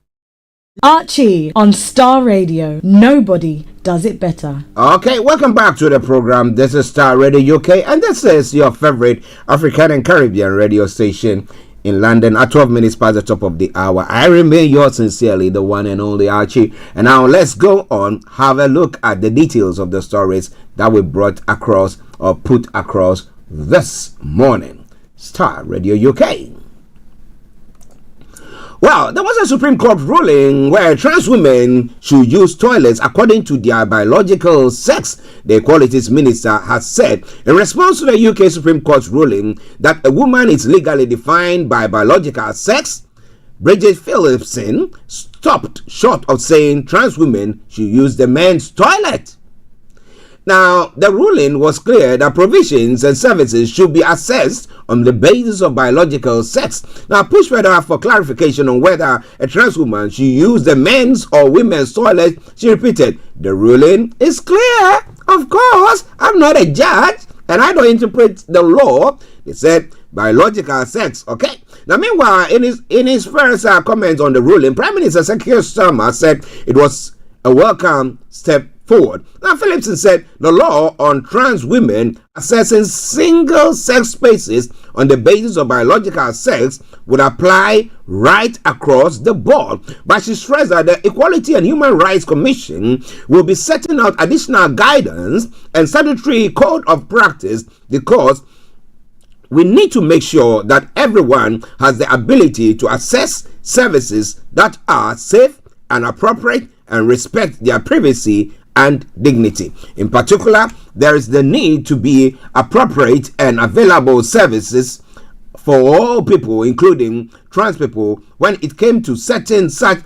Archie on Starr Radio. Nobody does it better. Okay, welcome back to the program. This is Starr Radio UK, and this is your favorite African and Caribbean radio station in London at 12 minutes past the top of the hour. I remain yours sincerely, the one and only Archie. And now let's go on, have a look at the details of the stories that we brought across or put across this morning. Starr Radio UK. Well, there was a Supreme Court ruling where trans women should use toilets according to their biological sex, the Equalities Minister has said. In response to the UK Supreme Court's ruling that a woman is legally defined by biological sex, Bridget Phillipson stopped short of saying trans women should use the men's toilet. Now, the ruling was clear that provisions and services should be assessed on the basis of biological sex. Now, push further for clarification on whether a trans woman should use the men's or women's toilet. She repeated, the ruling is clear. Of course, I'm not a judge and I don't interpret the law. They said biological sex. Okay. Now, meanwhile, in his first comments on the ruling, Prime Minister Sir Keir Starmer said it was a welcome step forward. Now, Phillipson said the law on trans women assessing single-sex spaces on the basis of biological sex would apply right across the board. But she stressed that the Equality and Human Rights Commission will be setting out additional guidance and statutory code of practice because we need to make sure that everyone has the ability to access services that are safe and appropriate and respect their privacy and dignity. In particular, there is the need to be appropriate and available services for all people, including trans people, when it came to certain such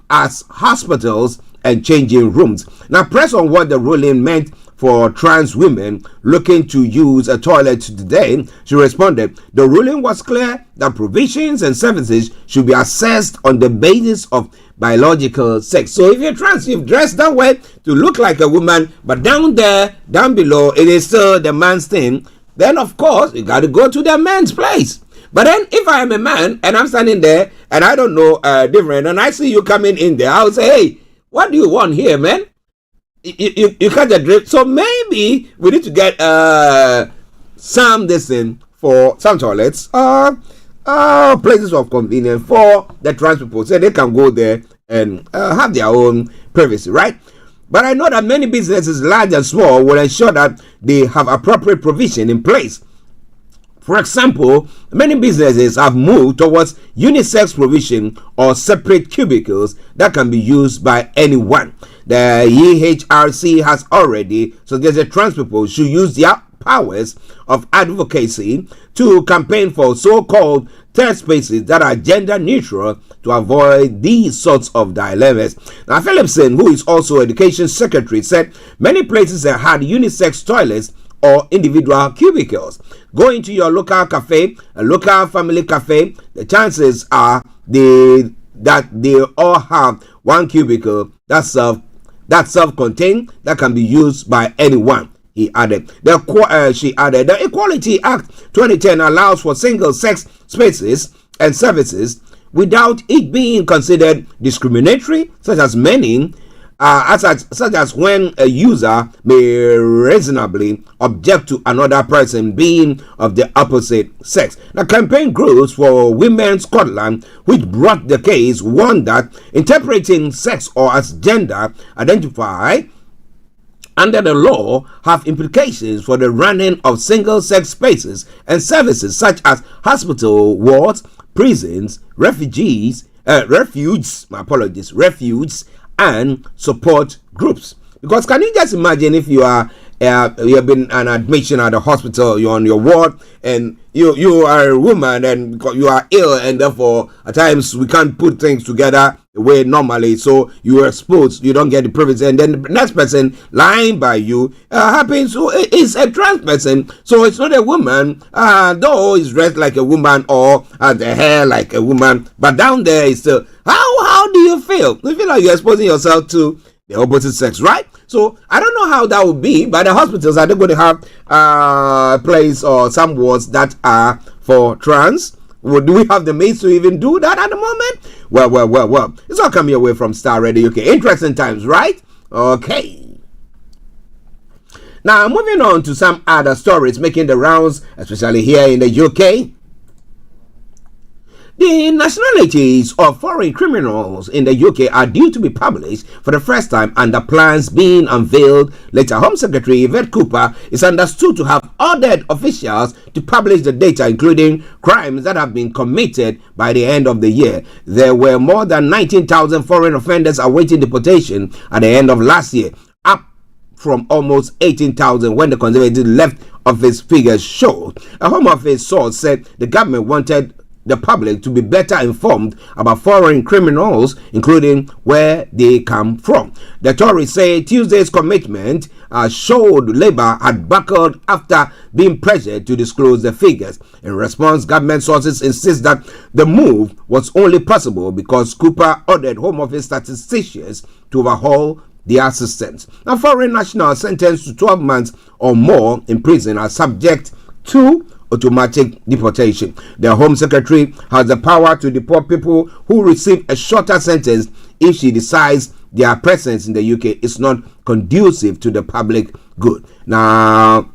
as hospitals and changing rooms. Now, press on what the ruling meant for trans women looking to use a toilet today, she responded, the ruling was clear that provisions and services should be assessed on the basis of biological sex. So if you're trans, you've dressed that way to look like a woman, but down there, down below, it is still the man's thing, then of course you got to go to the man's place. But then if I am a man and I'm standing there and I don't know different and I see you coming in there, I'll say, hey, what do you want here, man? You catch the drift. So maybe we need to get some distance for some toilets, places of convenience for the trans people, so they can go there and have their own privacy, right? But I know that many businesses, large and small, will ensure that they have appropriate provision in place. For example, many businesses have moved towards unisex provision or separate cubicles that can be used by anyone. The EHRC has already suggested trans people should use their powers of advocacy to campaign for so-called third spaces that are gender neutral to avoid these sorts of dilemmas. Now, Phillipson, who is also Education Secretary, said many places have had unisex toilets or individual cubicles. Go into your local cafe, a local family cafe, the chances are that they all have one cubicle that's self-contained that can be used by anyone. He added. She added, the Equality Act 2010 allows for single-sex spaces and services without it being considered discriminatory, such as when a user may reasonably object to another person being of the opposite sex. The campaign groups for Women's Scotland, which brought the case, warned that interpreting sex or as gender identify under the law have implications for the running of single-sex spaces and services such as hospital wards, prisons, refuge, and support groups. Because can you just imagine if you are you have been an admission at the hospital, you're on your ward, and you are a woman and you are ill, and therefore at times we can't put things together the way normally, so you are exposed, you don't get the privacy, and then the next person lying by you happens to is a trans person, so it's not a woman, though it's dressed like a woman or has the hair like a woman, but down there is still, how do you feel? You feel like you're exposing yourself to the opposite sex, right? So I don't know how that would be, but the hospitals, are they going to have a place or some wards that are for trans? Do we have the means to even do that at the moment? Well. It's all coming away from Starr Radio UK. Interesting times, right? Okay. Now, moving on to some other stories making the rounds, especially here in the UK. The nationalities of foreign criminals in the UK are due to be published for the first time under plans being unveiled later. Home Secretary Yvette Cooper is understood to have ordered officials to publish the data, including crimes that have been committed by the end of the year. There were more than 19,000 foreign offenders awaiting deportation at the end of last year, up from almost 18,000 when the Conservative left office figures showed. A Home Office source said the government wanted the public to be better informed about foreign criminals, including where they come from. The Tories say Tuesday's commitment showed Labour had buckled after being pressured to disclose the figures. In response, government sources insist that the move was only possible because Cooper ordered Home Office statisticians to overhaul their systems. Now, foreign nationals sentenced to 12 months or more in prison are subject to automatic deportation. The Home Secretary has the power to deport people who receive a shorter sentence if she decides their presence in the UK is not conducive to the public good. Now,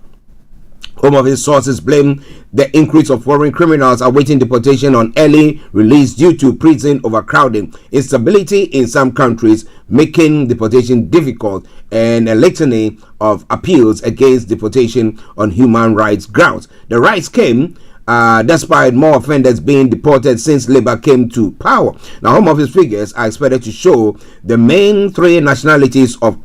Home Office sources blame the increase of foreign criminals awaiting deportation on early release due to prison overcrowding, instability in some countries making deportation difficult, and a litany of appeals against deportation on human rights grounds. The rise came despite more offenders being deported since Labour came to power. Now, Home Office figures are expected to show the main three nationalities of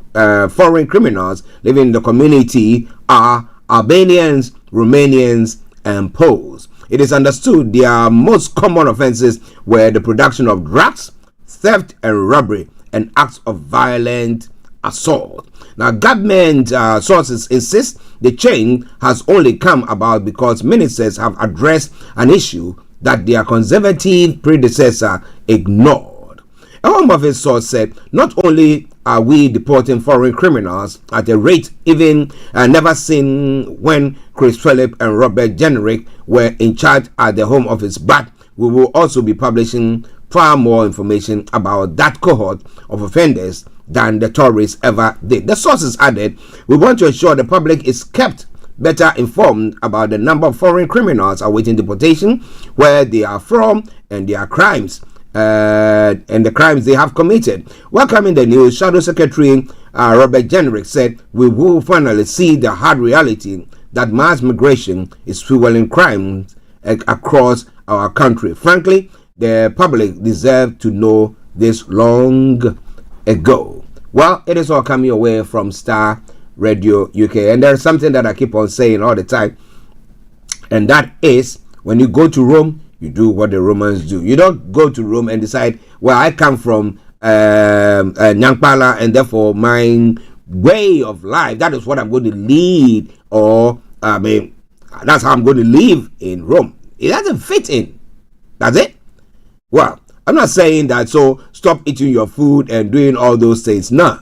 foreign criminals living in the community are Albanians, Romanians, and Poles. It is understood their most common offences were the production of drugs, theft and robbery, and acts of violent assault. Now, government sources insist the change has only come about because ministers have addressed an issue that their Conservative predecessor ignored. A Home Office source said, not only are we deporting foreign criminals at a rate even never seen when Chris Philip and Robert Jenrick were in charge at the Home Office, but we will also be publishing far more information about that cohort of offenders than the Tories ever did. The sources added, we want to ensure the public is kept better informed about the number of foreign criminals awaiting deportation, where they are from, and their crimes. And the crimes they have committed. Welcoming the news, Shadow Secretary Robert Jenrick said, we will finally see the hard reality that mass migration is fueling crimes across our country. Frankly, the public deserve to know this long ago. Well, it is all coming away from Starr Radio UK, and there's something that I keep on saying all the time, and that is, when you go to Rome, you do what the Romans do. You don't go to Rome and decide, well, I come from Nyankpala, and therefore my way of life, that is what I'm going to lead, or that's how I'm going to live in Rome. It doesn't fit in. That's it. Well, I'm not saying that, so stop eating your food and doing all those things. No.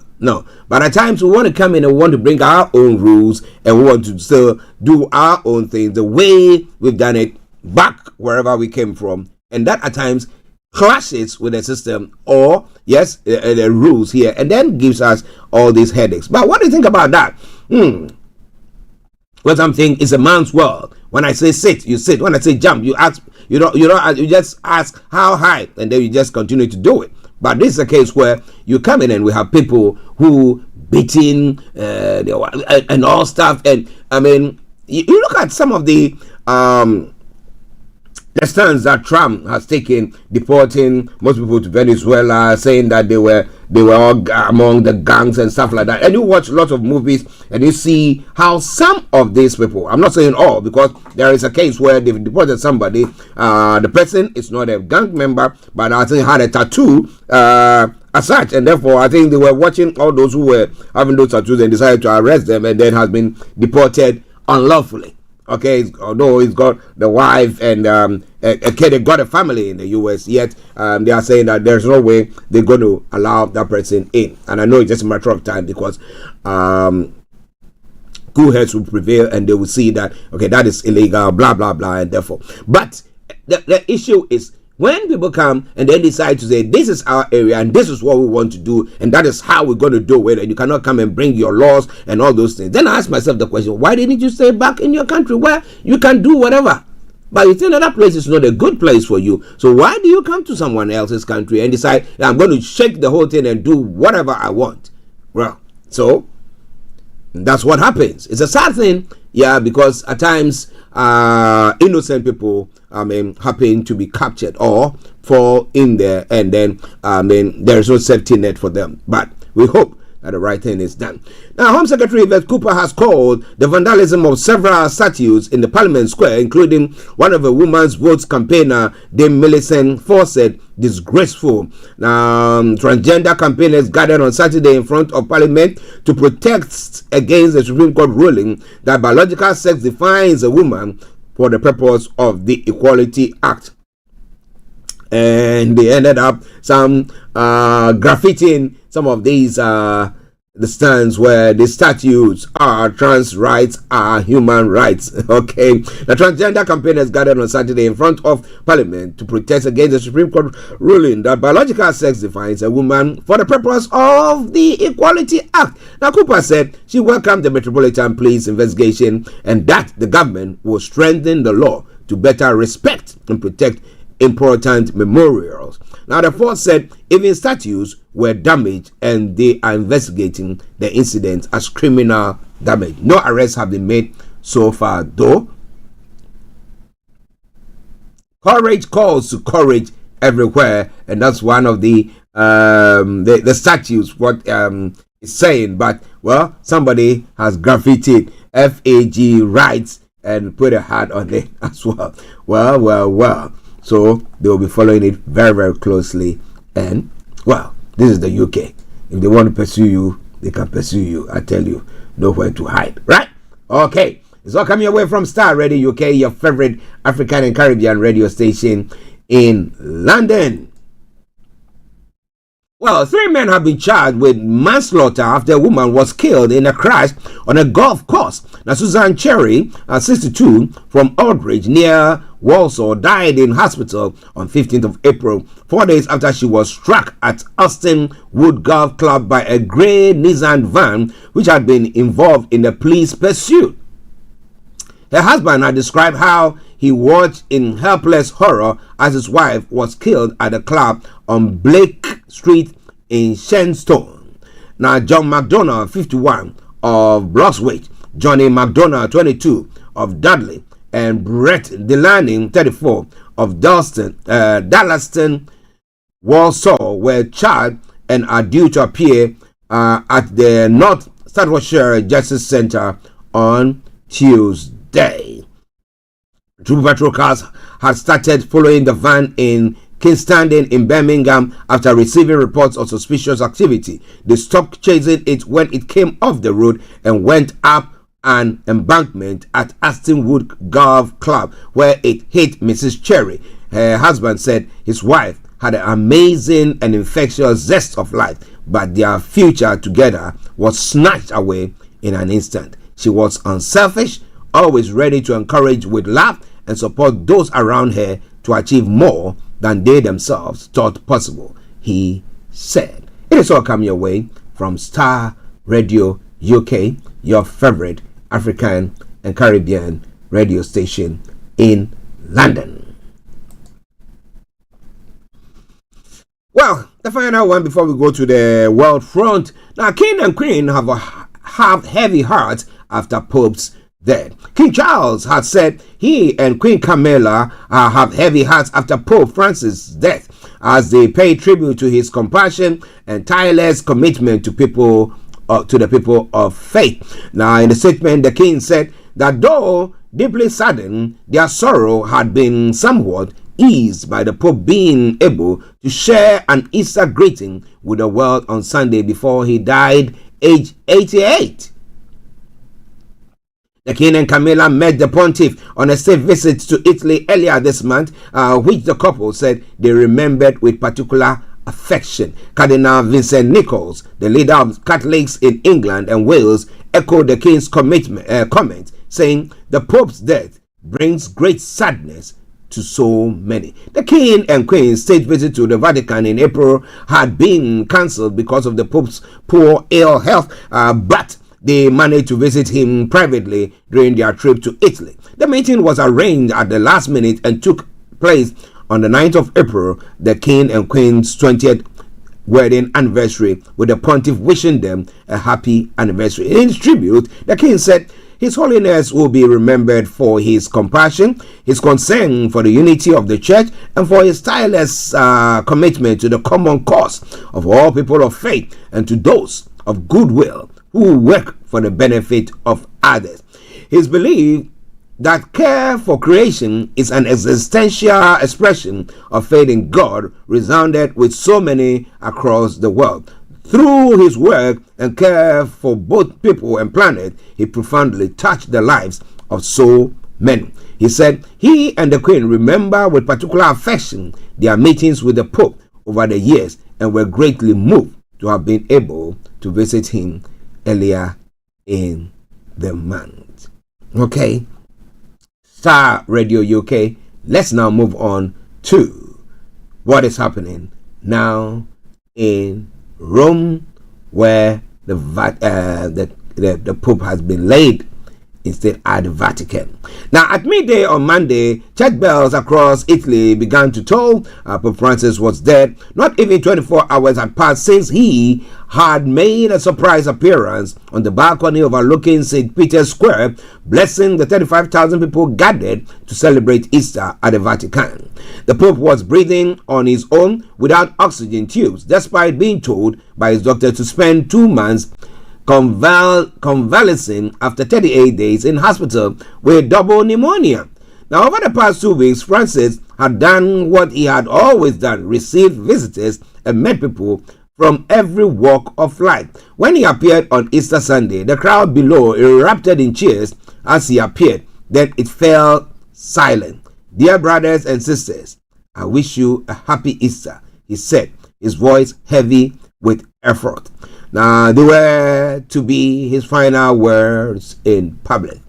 But at times we want to come in and we want to bring our own rules, and we want to still do our own things the way we've done it back wherever we came from, and that at times clashes with the system or the rules here, and then gives us all these headaches. But what do you think about that? Well, something is a man's world. When I say sit, you sit. When I say jump, you ask. You just ask how high, and then you just continue to do it. But this is a case where you come in and we have people who beating, and all stuff. And I mean, you look at some of the stands that Trump has taken, deporting most people to Venezuela, saying that they were all among the gangs and stuff like that. And you watch lots of movies and you see how some of these people, I'm not saying all, because there is a case where they've deported somebody, the person is not a gang member, but I think had a tattoo as such, and therefore I think they were watching all those who were having those tattoos and decided to arrest them, and then has been deported unlawfully. Okay, although he's got the wife and a kid, they got a family in the US, yet they are saying that there's no way they're going to allow that person in. And I know it's just a matter of time, because cool heads will prevail and they will see that, okay, that is illegal, blah, blah, blah, and therefore. But the issue is, when people come and they decide to say, this is our area and this is what we want to do and that is how we're going to do it, and you cannot come and bring your laws and all those things, then I ask myself the question, why didn't you stay back in your country where you can do whatever? But you think that place is not a good place for you. So why do you come to someone else's country and decide, I'm going to shake the whole thing and do whatever I want? Well, so that's what happens. It's a sad thing, yeah, because at times innocent people happen to be captured or fall in there, and then there's no safety net for them. But we hope that the right thing is done. Now, Home Secretary Yvette Cooper has called the vandalism of several statues in the Parliament Square, including one of a woman's votes campaigner, Dame Millicent Fawcett, disgraceful. Now, transgender campaigners gathered on Saturday in front of Parliament to protest against the Supreme Court ruling that biological sex defines a woman for the purpose of the Equality Act. And they ended up some graffitiing some of these the stands where the statues are trans rights are human rights. Okay, the transgender campaigners gathered on Saturday in front of Parliament to protest against the Supreme Court ruling that biological sex defines a woman for the purpose of the Equality Act. Now, Cooper said she welcomed the Metropolitan Police investigation and that the government will strengthen the law to better respect and protect important memorials. Now, the force said even statues were damaged and they are investigating the incident as criminal damage. No arrests have been made so far, though. Courage calls to courage everywhere, and that's one of the statues what is saying. But well, somebody has graffitied FAG rights and put a hat on it as well. Well. So they will be following it very, very closely. And, well, this is the UK. If they want to pursue you, they can pursue you. I tell you, nowhere to hide. Right? Okay. It's all coming away from Starr Radio UK, your favorite African and Caribbean radio station in London. Well, 3 men have been charged with manslaughter after a woman was killed in a crash on a golf course. Now, Susan Cherry, 62, from Aldridge near Walsall, died in hospital on 15th of April, 4 days after she was struck at Austin Wood Golf Club by a grey Nissan van, which had been involved in the police pursuit. Her husband had described how he watched in helpless horror as his wife was killed at the club on Blake Street in Shenstone. Now, John McDonough, 51, of Bloxwich, Johnny McDonough, 22, of Dudley, and Brett Delaney, 34, of Dallaston, Walsall, were charged and are due to appear at the North Staffordshire Justice Centre on Tuesday. Two patrol cars had started following the van in Kingstanding in Birmingham after receiving reports of suspicious activity. They stopped chasing it when it came off the road and went up an embankment at Astonwood Golf Club, where it hit Mrs. Cherry. Her husband said his wife had an amazing and infectious zest of life, but their future together was snatched away in an instant. She was unselfish, always ready to encourage with love and support those around her to achieve more than they themselves thought possible, he said. It is all coming your way from Starr Radio UK, your favorite African and Caribbean radio station in London. Well, the final one before we go to the world front. Now, King and Queen have heavy hearts after Pope's death. King Charles had said he and Queen Camilla have heavy hearts after Pope Francis' death, as they pay tribute to his compassion and tireless commitment to the people of faith. Now, in the statement, the king said that though deeply saddened, their sorrow had been somewhat eased by the Pope being able to share an Easter greeting with the world on Sunday before he died, aged 88. The King and Camilla met the Pontiff on a state visit to Italy earlier this month, which the couple said they remembered with particular affection. Cardinal Vincent Nichols, the leader of Catholics in England and Wales, echoed the King's comment, saying the Pope's death brings great sadness to so many. The King and Queen's state visit to the Vatican in April had been cancelled because of the Pope's poor ill health, but they managed to visit him privately during their trip to Italy. The meeting was arranged at the last minute and took place on the 9th of April, the King and Queen's 20th wedding anniversary, with the Pontiff wishing them a happy anniversary. In his tribute, the King said His Holiness will be remembered for his compassion, his concern for the unity of the Church, and for his tireless commitment to the common cause of all people of faith and to those of goodwill who work for the benefit of others. His belief that care for creation is an existential expression of faith in God resounded with so many across the world. Through his work and care for both people and planet, he profoundly touched the lives of so many. He said he and the Queen remember with particular affection their meetings with the Pope over the years and were greatly moved to have been able to visit him earlier in the month. Okay, Starr Radio UK. Let's now move on to what is happening now in Rome, where the Pope has been laid instead at the Vatican. Now, at midday on Monday, church bells across Italy began to toll. Pope Francis was dead. Not even 24 hours had passed since he had made a surprise appearance on the balcony overlooking St. Peter's Square, blessing the 35,000 people gathered to celebrate Easter at the Vatican. The Pope was breathing on his own without oxygen tubes, despite being told by his doctor to spend 2 months convalescing after 38 days in hospital with double pneumonia. Now, over the past 2 weeks, Francis had done what he had always done, received visitors and met people from every walk of life. When he appeared on Easter Sunday, the crowd below erupted in cheers as he appeared. Then it fell silent. Dear brothers and sisters, I wish you a happy Easter, he said, his voice heavy with effort. Now, they were to be his final words in public.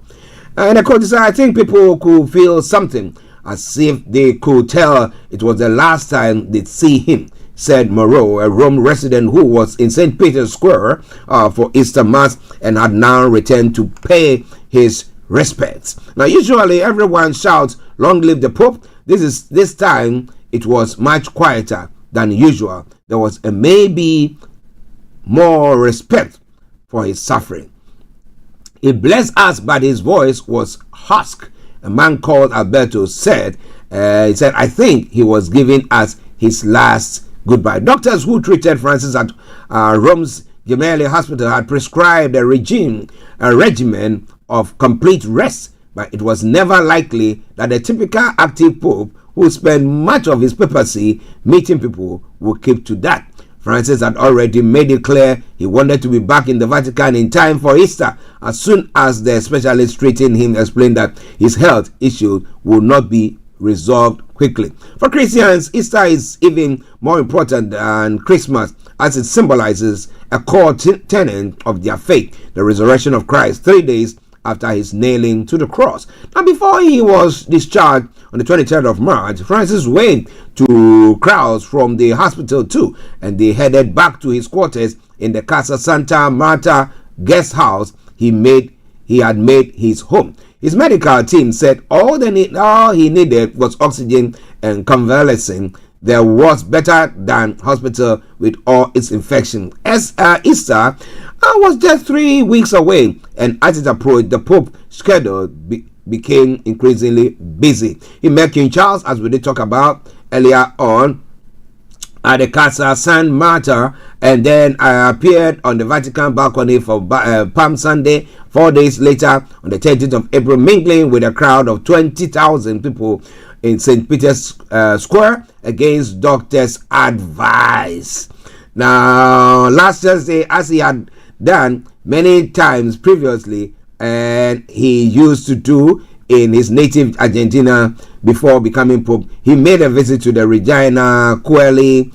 And of course, I think people could feel something, as if they could tell it was the last time they'd see him, said Moreau, a Rome resident who was in St. Peter's Square for Easter Mass and had now returned to pay his respects. Now, usually everyone shouts, "Long live the Pope." This time it was much quieter than usual. There was a maybe more respect for his suffering. He blessed us, but his voice was husk. A man called Alberto said, I think he was giving us his last goodbye. Doctors who treated Francis at Rome's Gemelli Hospital had prescribed a regimen of complete rest, but it was never likely that the typical active Pope who spent much of his papacy meeting people would keep to that. Francis had already made it clear he wanted to be back in the Vatican in time for Easter, as soon as the specialist treating him explained that his health issue would not be resolved quickly. For Christians, Easter is even more important than Christmas, as it symbolizes a core tenet of their faith, the resurrection of Christ 3 days after his nailing to the cross. Now, before he was discharged on the 23rd of March, Francis waved to crowds from the hospital too, and they headed back to his quarters in the Casa Santa Marta guest house he had made his home. His medical team said all he needed was oxygen and convalescing there was better than hospital with all its infection. As Easter was just 3 weeks away, and as it approached, the Pope's schedule became increasingly busy. He met King Charles, as we did talk about earlier on, at the Casa San Marta, and then appeared on the Vatican balcony for Palm Sunday. 4 days later, on the 13th of April, mingling with a crowd of 20,000 people in St. Peter's Square against doctors' advice. Now, last Thursday, as he had done many times previously, and he used to do in his native Argentina before becoming Pope, he made a visit to the Regina Coeli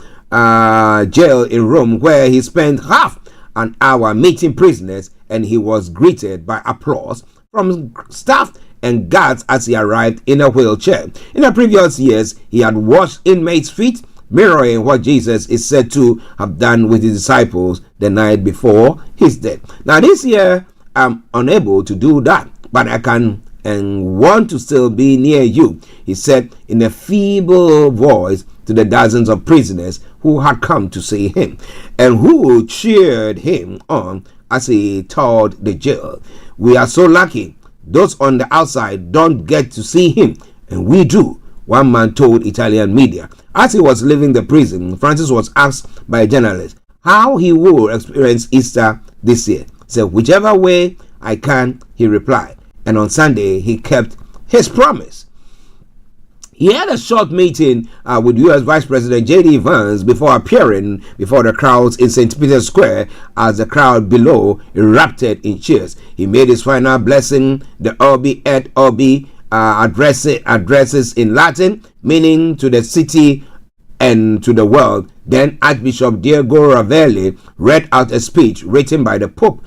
jail in Rome, where he spent half an hour meeting prisoners, and he was greeted by applause from staff and guards as he arrived in a wheelchair. In the previous years, he had washed inmates' feet, mirroring what Jesus is said to have done with his disciples the night before his death. Now, this year, I'm unable to do that, but I can and want to still be near you, he said in a feeble voice to the dozens of prisoners who had come to see him and who cheered him on as he toured the jail. We are so lucky. Those on the outside don't get to see him, and we do, one man told Italian media. As he was leaving the prison, Francis was asked by a journalist how he would experience Easter this year. He said, whichever way I can, he replied. And on Sunday, he kept his promise. He had a short meeting with U.S. Vice President J.D. Vance before appearing before the crowds in St. Peter's Square as the crowd below erupted in cheers. He made his final blessing, the Urbi et Orbi addresses in Latin, meaning to the city and to the world. Then Archbishop Diego Ravelli read out a speech written by the Pope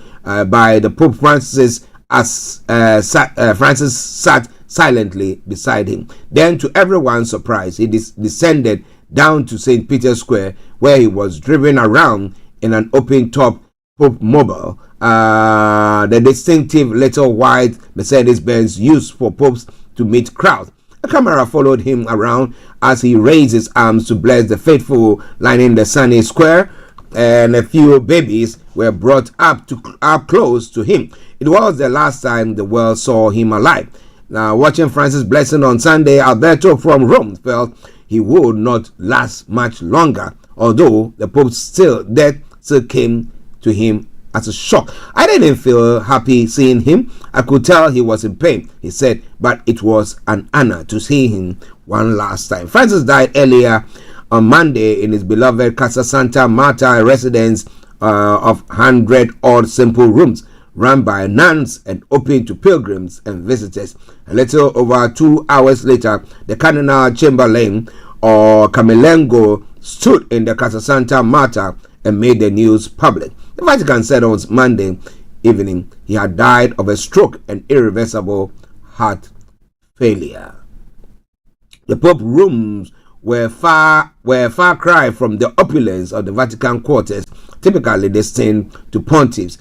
Francis as Francis sat silently beside him. Then, to everyone's surprise, he descended down to St. Peter's Square, where he was driven around in an open-top Pope Mobile, the distinctive little white Mercedes-Benz used for popes to meet crowds. A camera followed him around as he raised his arms to bless the faithful lining the sunny square, and a few babies were brought up close to him. It was the last time the world saw him alive. Now, watching Francis' blessing on Sunday, Alberto from Rome felt he would not last much longer, although the Pope's death still came to him as a shock. I didn't feel happy seeing him. I could tell he was in pain, he said, but it was an honor to see him one last time. Francis died earlier on Monday in his beloved Casa Santa Marta residence of 100-odd simple rooms run by nuns and open to pilgrims and visitors. A little over 2 hours later, the Cardinal Chamberlain, or Camelengo, stood in the Casa Santa Marta and made the news public. The Vatican said on Monday evening he had died of a stroke and irreversible heart failure. The Pope's rooms were far cry from the opulence of the Vatican quarters, typically destined to pontiffs,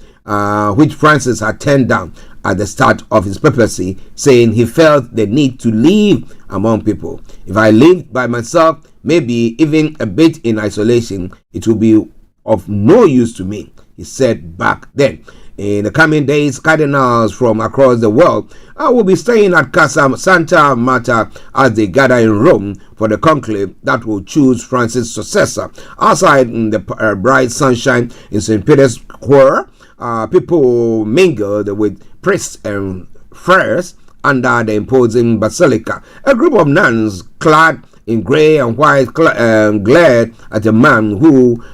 which Francis had turned down at the start of his papacy, saying he felt the need to live among people. If I lived by myself, maybe even a bit in isolation, it would be of no use to me, he said back then. In the coming days, cardinals from across the world will be staying at Casa Santa Marta as they gather in Rome for the conclave that will choose Francis' successor. Outside in the bright sunshine in St. Peter's Square, people mingled with priests and friars under the imposing basilica. A group of nuns clad in grey and white glared at a man who,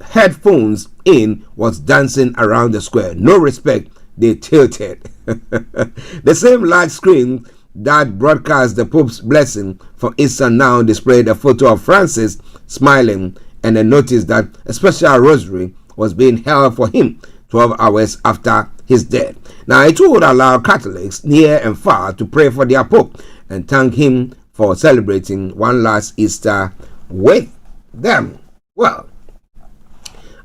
headphones in, was dancing around the square. No respect, they tilted. The same large screen that broadcast the Pope's blessing for Easter now displayed a photo of Francis smiling and a notice that a special rosary was being held for him 12 hours after his death. Now, it would allow Catholics near and far to pray for their Pope and thank him for celebrating one last Easter with them. Well,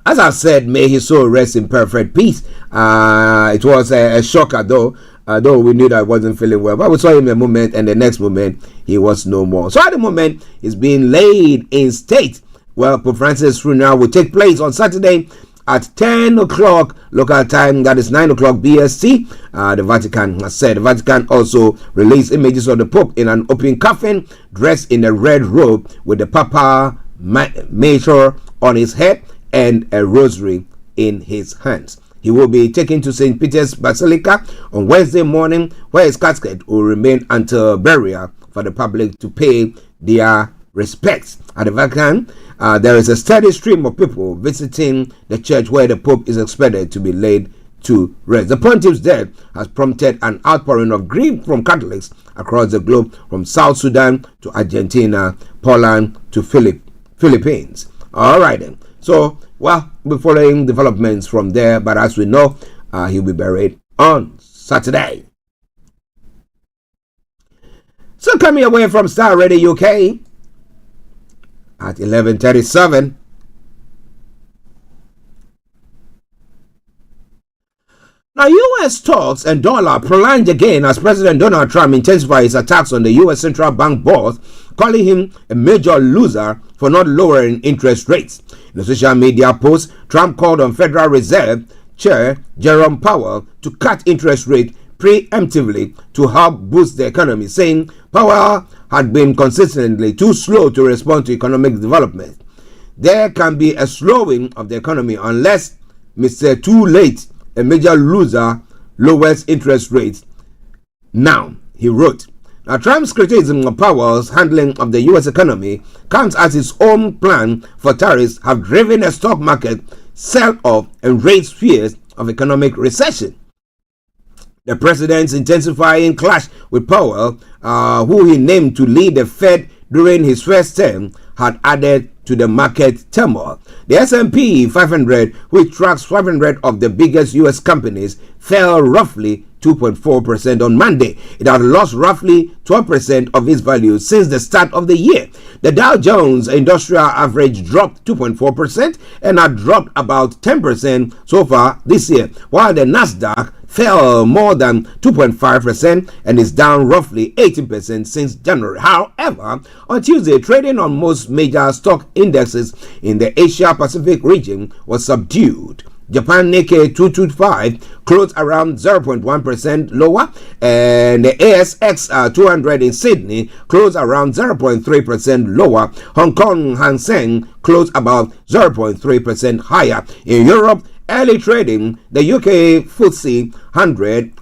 as I've said, may his soul rest in perfect peace. It was a shocker, though, Though we knew that he wasn't feeling well, but we saw him a moment, and the next moment he was no more. So at the moment, he's being laid in state. Well, Pope Francis' funeral will take place on Saturday at 10 o'clock local time, that is 9 o'clock BST. The Vatican has said. The Vatican also released images of the Pope in an open coffin, dressed in a red robe with the Papa Mitre on his head and a rosary in his hands. He will be taken to St. Peter's Basilica on Wednesday morning, where his casket will remain until burial for the public to pay their respects. At the Vatican, there is a steady stream of people visiting the church where the Pope is expected to be laid to rest. The pontiff's death has prompted an outpouring of grief from Catholics across the globe, from South Sudan to Argentina, Poland to Philippines. All right then. So, well, we're following developments from there, but as we know, he'll be buried on Saturday. So, coming away from Starr Radio UK at 11:37. Now, U.S. stocks and dollar plunged again as President Donald Trump intensified his attacks on the U.S. Central Bank boss, calling him a major loser for not lowering interest rates. In a social media post, Trump called on Federal Reserve Chair Jerome Powell to cut interest rates preemptively to help boost the economy, saying Powell had been consistently too slow to respond to economic development. There can be a slowing of the economy unless Mr. Too Late, a major loser, lowers interest rates now, he wrote. Now, Trump's criticism of Powell's handling of the U.S. economy comes as his own plan for tariffs have driven a stock market sell-off and raised fears of economic recession. The president's intensifying clash with Powell, who he named to lead the Fed during his first term, had added to the market turmoil. The S&P 500, which tracks 500 of the biggest U.S. companies, fell roughly 2.4% on Monday. It had lost roughly 12% of its value since the start of the year. The Dow Jones Industrial Average dropped 2.4% and had dropped about 10% so far this year, while the Nasdaq fell more than 2.5% and is down roughly 18% since January. However, on Tuesday, trading on most major stock indexes in the Asia Pacific region was subdued. Japan Nikkei 225 closed around 0.1% lower, and the ASX 200 in Sydney closed around 0.3% lower. Hong Kong Hang Seng closed about 0.3% higher. In Europe, early trading, the UK FTSE 100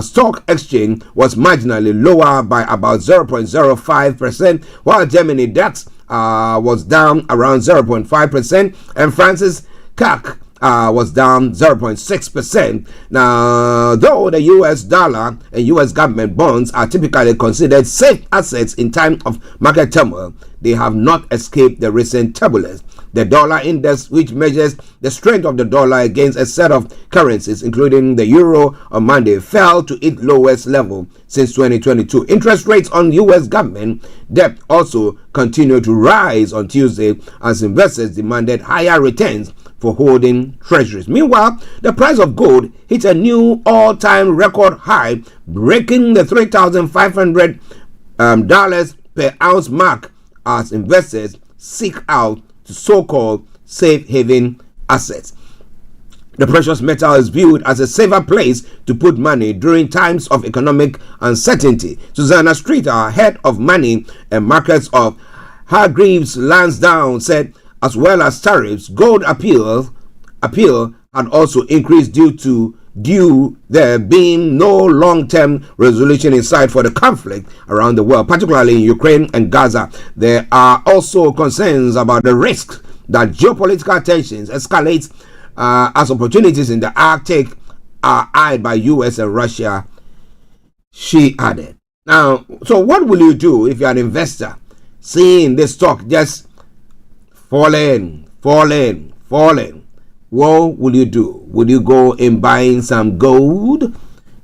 stock exchange was marginally lower by about 0.05%, while Germany DAX was down around 0.5%, and France's CAC was down 0.6%. Now, though the US dollar and US government bonds are typically considered safe assets in time of market turmoil, they have not escaped the recent turbulence. The dollar index, which measures the strength of the dollar against a set of currencies, including the euro, on Monday fell to its lowest level since 2022. Interest rates on U.S. government debt also continued to rise on Tuesday as investors demanded higher returns for holding treasuries. Meanwhile, the price of gold hit a new all-time record high, breaking the $3,500 per ounce mark as investors seek out to so-called safe haven assets. The precious metal is viewed as a safer place to put money during times of economic uncertainty. Susanna Streeter, head of money and markets of Hargreaves Lansdowne, said as well as tariffs, gold appeal had also increased due there being no long-term resolution in sight for the conflict around the world, particularly in Ukraine and Gaza. There are also concerns about the risk that geopolitical tensions escalate as opportunities in the Arctic are eyed by US and Russia, she added. Now, so what will you do if you're an investor seeing this stock just falling? What will you do? Will you go in buying some gold?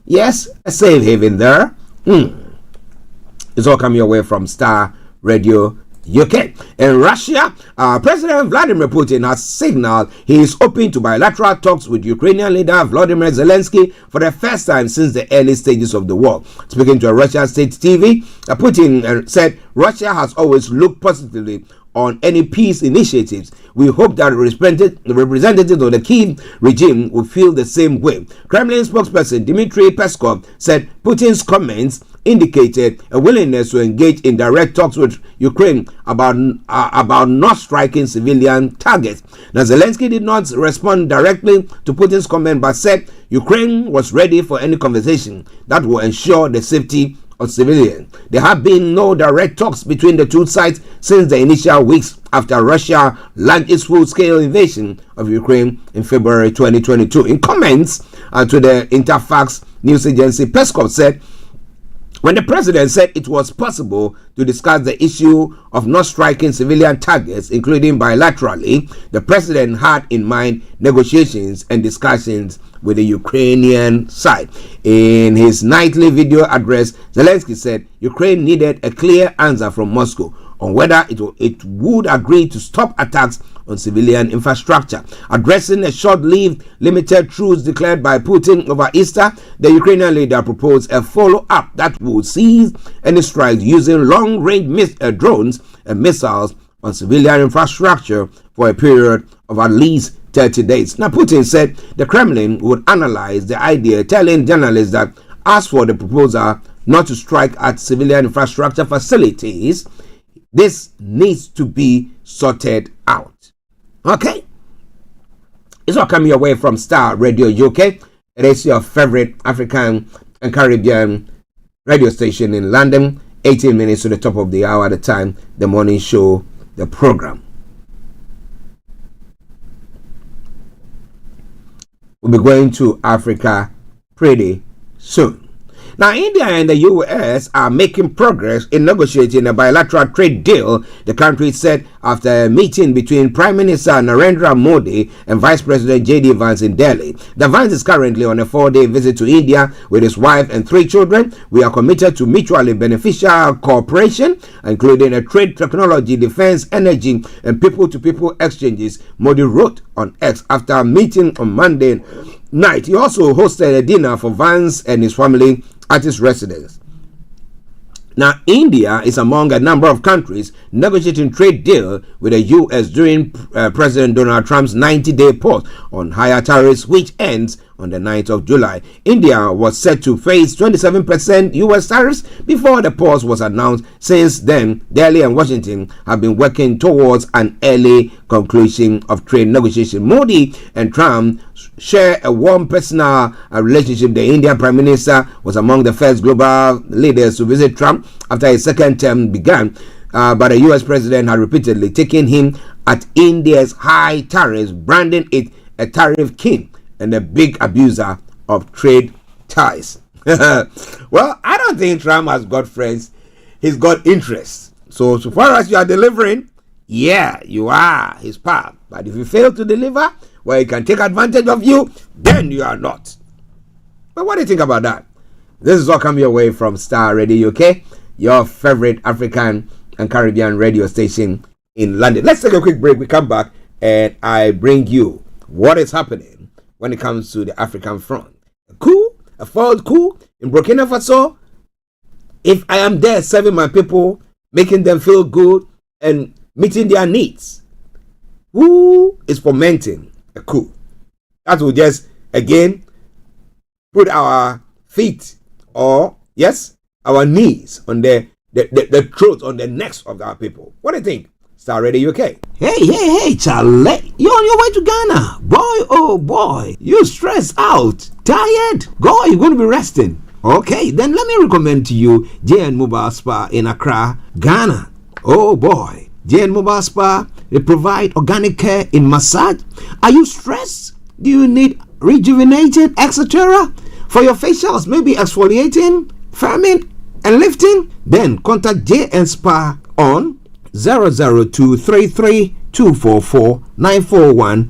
Yes, a safe haven there. It's all coming your way from Starr Radio UK. In Russia, President Vladimir Putin has signaled he is open to bilateral talks with Ukrainian leader Volodymyr Zelensky for the first time since the early stages of the war. Speaking to a Russian state TV, Putin said Russia has always looked positively on any peace initiatives. We hope that the representatives of the Kyiv regime will feel the same way. Kremlin spokesperson Dmitry Peskov said Putin's comments indicated a willingness to engage in direct talks with Ukraine about not striking civilian targets. Now, Zelensky did not respond directly to Putin's comment, but said Ukraine was ready for any conversation that will ensure the safety of civilians. There have been no direct talks between the two sides since the initial weeks after Russia launched its full-scale invasion of Ukraine in February 2022. In comments to the Interfax news agency, Peskov said, when the president said it was possible to discuss the issue of not striking civilian targets, including bilaterally, the president had in mind negotiations and discussions with the Ukrainian side. In his nightly video address, Zelensky said Ukraine needed a clear answer from Moscow on whether it would agree to stop attacks on civilian infrastructure. Addressing a short-lived limited truce declared by Putin over Easter, the Ukrainian leader proposed a follow-up that would seize any strikes using long-range drones and missiles on civilian infrastructure for a period of at least 30 days. Now, Putin said the Kremlin would analyze the idea, telling journalists that as for the proposal not to strike at civilian infrastructure facilities, this needs to be sorted out. Okay, it's all coming your way from Starr Radio UK. It is your favorite African and Caribbean radio station in London. 18 minutes to the top of the hour at the time, the morning show, the program. We'll be going to Africa pretty soon. Now, India and the U.S. are making progress in negotiating a bilateral trade deal, the country said after a meeting between Prime Minister Narendra Modi and Vice President J.D. Vance in Delhi. The Vance is currently on a 4-day visit to India with his wife and 3 children. We are committed to mutually beneficial cooperation, including a trade, technology, defense, energy, and people-to-people exchanges, Modi wrote on X after a meeting on Monday night. He also hosted a dinner for Vance and his family at his residence. Now, India is among a number of countries negotiating trade deal with the U.S. during President Donald Trump's 90-day pause on higher tariffs, which ends on the 9th of July. India was set to face 27% U.S. tariffs before the pause was announced. Since then, Delhi and Washington have been working towards an early conclusion of trade negotiations. Modi and Trump share a warm personal relationship. The Indian Prime Minister was among the first global leaders to visit Trump after his second term began, but the U.S. president had repeatedly taken him at India's high tariffs, branding it a tariff king and a big abuser of trade ties. Well, I don't think Trump has got friends. He's got interests. So far as you are delivering, yeah, you are his pal. But if you fail to deliver, well, he can take advantage of you, then you are not. But what do you think about that? This is all coming your way from Starr Radio UK, your favorite African and Caribbean radio station in London. Let's take a quick break. We come back and I bring you what is happening when it comes to the African front. A failed coup in Burkina Faso. If I am there serving my people, making them feel good and meeting their needs, who is fomenting a coup? That will just, again, put our feet or, yes, our knees on the throat, on the necks of our people. What do you think? Starr Radio UK. Hey, Charlie. You're on your way to Ghana. Boy, oh boy. You stressed out. Tired? Go, you're going to be resting. Okay, then let me recommend to you JN Mobile Spa in Accra, Ghana. Oh boy. JN Mobile Spa, they provide organic care in massage. Are you stressed? Do you need rejuvenating, etc.? For your facials, maybe exfoliating, firming, and lifting? Then contact JN Spa on 00233244941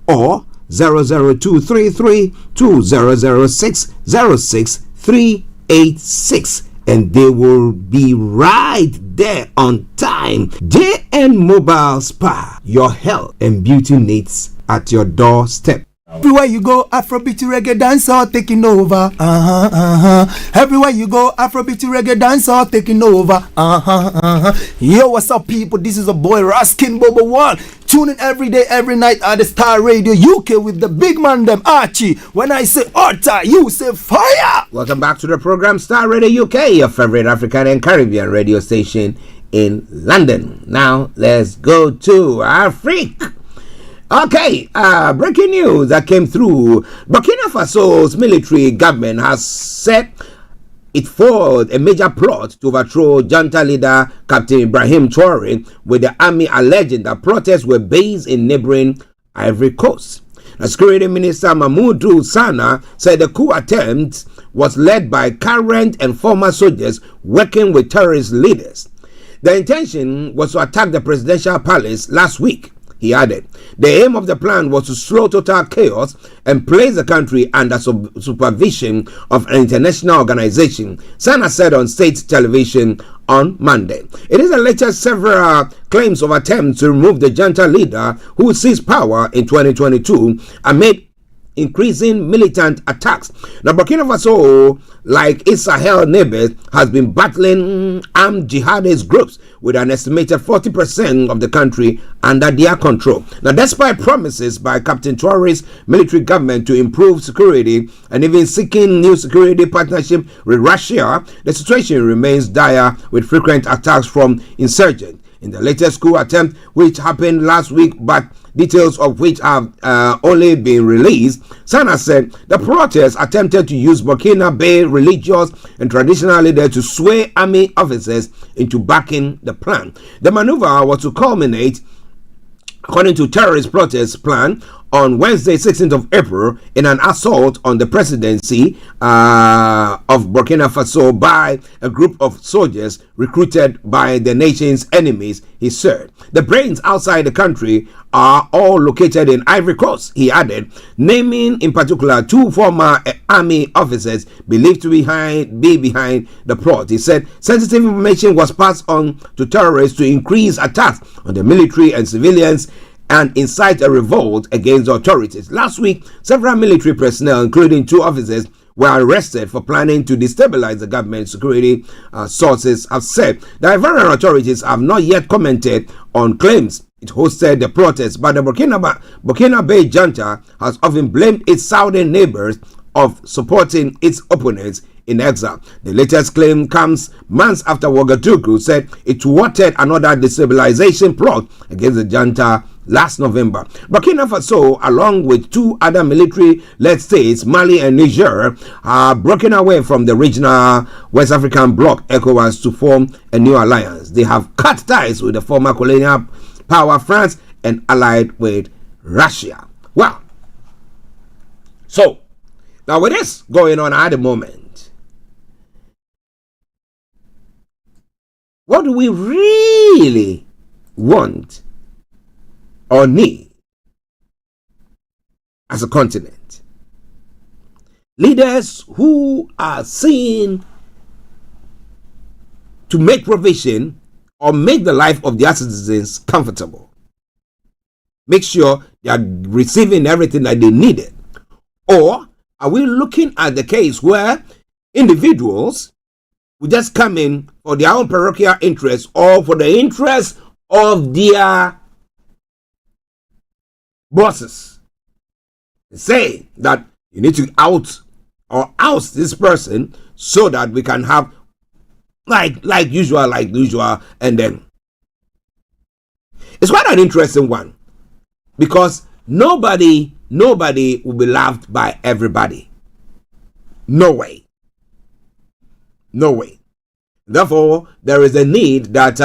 or 0023320060636 and they will be right there on time. JN Mobile Spa, your health and beauty needs at your doorstep. Everywhere you go, Afrobeat reggae dancehall taking over. Everywhere you go, Afrobeat reggae dancehall taking over. Yo, what's up, people? This is a boy Raskin Bobo One. Tune in every day, every night at the Star Radio UK with the big man them Archie. When I say Orta, you say fire. Welcome back to the program Star Radio UK, your favorite African and Caribbean radio station in London. Now let's go to Africa. Okay, breaking news that came through. Burkina Faso's military government has set it forward a major plot to overthrow junta leader Captain Ibrahim Traoré, with the army alleging that protests were based in neighboring Ivory Coast. The Security Minister Mamoudou Sana said the coup attempt was led by current and former soldiers working with terrorist leaders. The intention was to attack the presidential palace last week. He added, the aim of the plan was to slow total chaos and place the country under supervision of an international organization, Sana said on state television on Monday. It is the latest several claims of attempts to remove the junta leader who seized power in 2022 amid increasing militant attacks. Now, Burkina Faso, like its Sahel neighbors, has been battling armed jihadist groups with an estimated 40% of the country under their control. Now, despite promises by Captain Traoré's military government to improve security and even seeking new security partnership with Russia, the situation remains dire with frequent attacks from insurgents. In the latest coup attempt, which happened last week, but details of which have only been released, Sana said the protesters attempted to use Burkina Faso religious and traditional leaders to sway army officers into backing the plan. The maneuver was to culminate, according to terrorist protest plan, on Wednesday, 16th of April, in an assault on the presidency of Burkina Faso by a group of soldiers recruited by the nation's enemies, he said. The brains outside the country are all located in Ivory Coast, he added, naming in particular two former army officers believed to be behind the plot. He said sensitive information was passed on to terrorists to increase attacks on the military and civilians and incite a revolt against the authorities. Last week, several military personnel, including two officers, were arrested for planning to destabilize the government. Security sources have said the Ivorian authorities have not yet commented on claims it hosted the protests, but the Burkina Faso junta has often blamed its southern neighbors of supporting its opponents in exile. The latest claim comes months after Ouagadougou said it thwarted another destabilization plot against the junta last November. Burkina Faso, along with two other military-led states, Mali and Niger, are broken away from the regional West African bloc ECOWAS to form a new alliance. They have cut ties with the former colonial power France and allied with Russia. Well, so now with this going on at the moment, what do we really want or need as a continent? Leaders who are seen to make provision or make the life of their citizens comfortable. Make sure they are receiving everything that they needed. Or are we looking at the case where individuals will just come in for their own parochial interests or for the interests of their bosses? Say that you need to oust this person so that we can have like usual, and then it's quite an interesting one, because nobody will be loved by everybody. No way. Therefore, there is a need that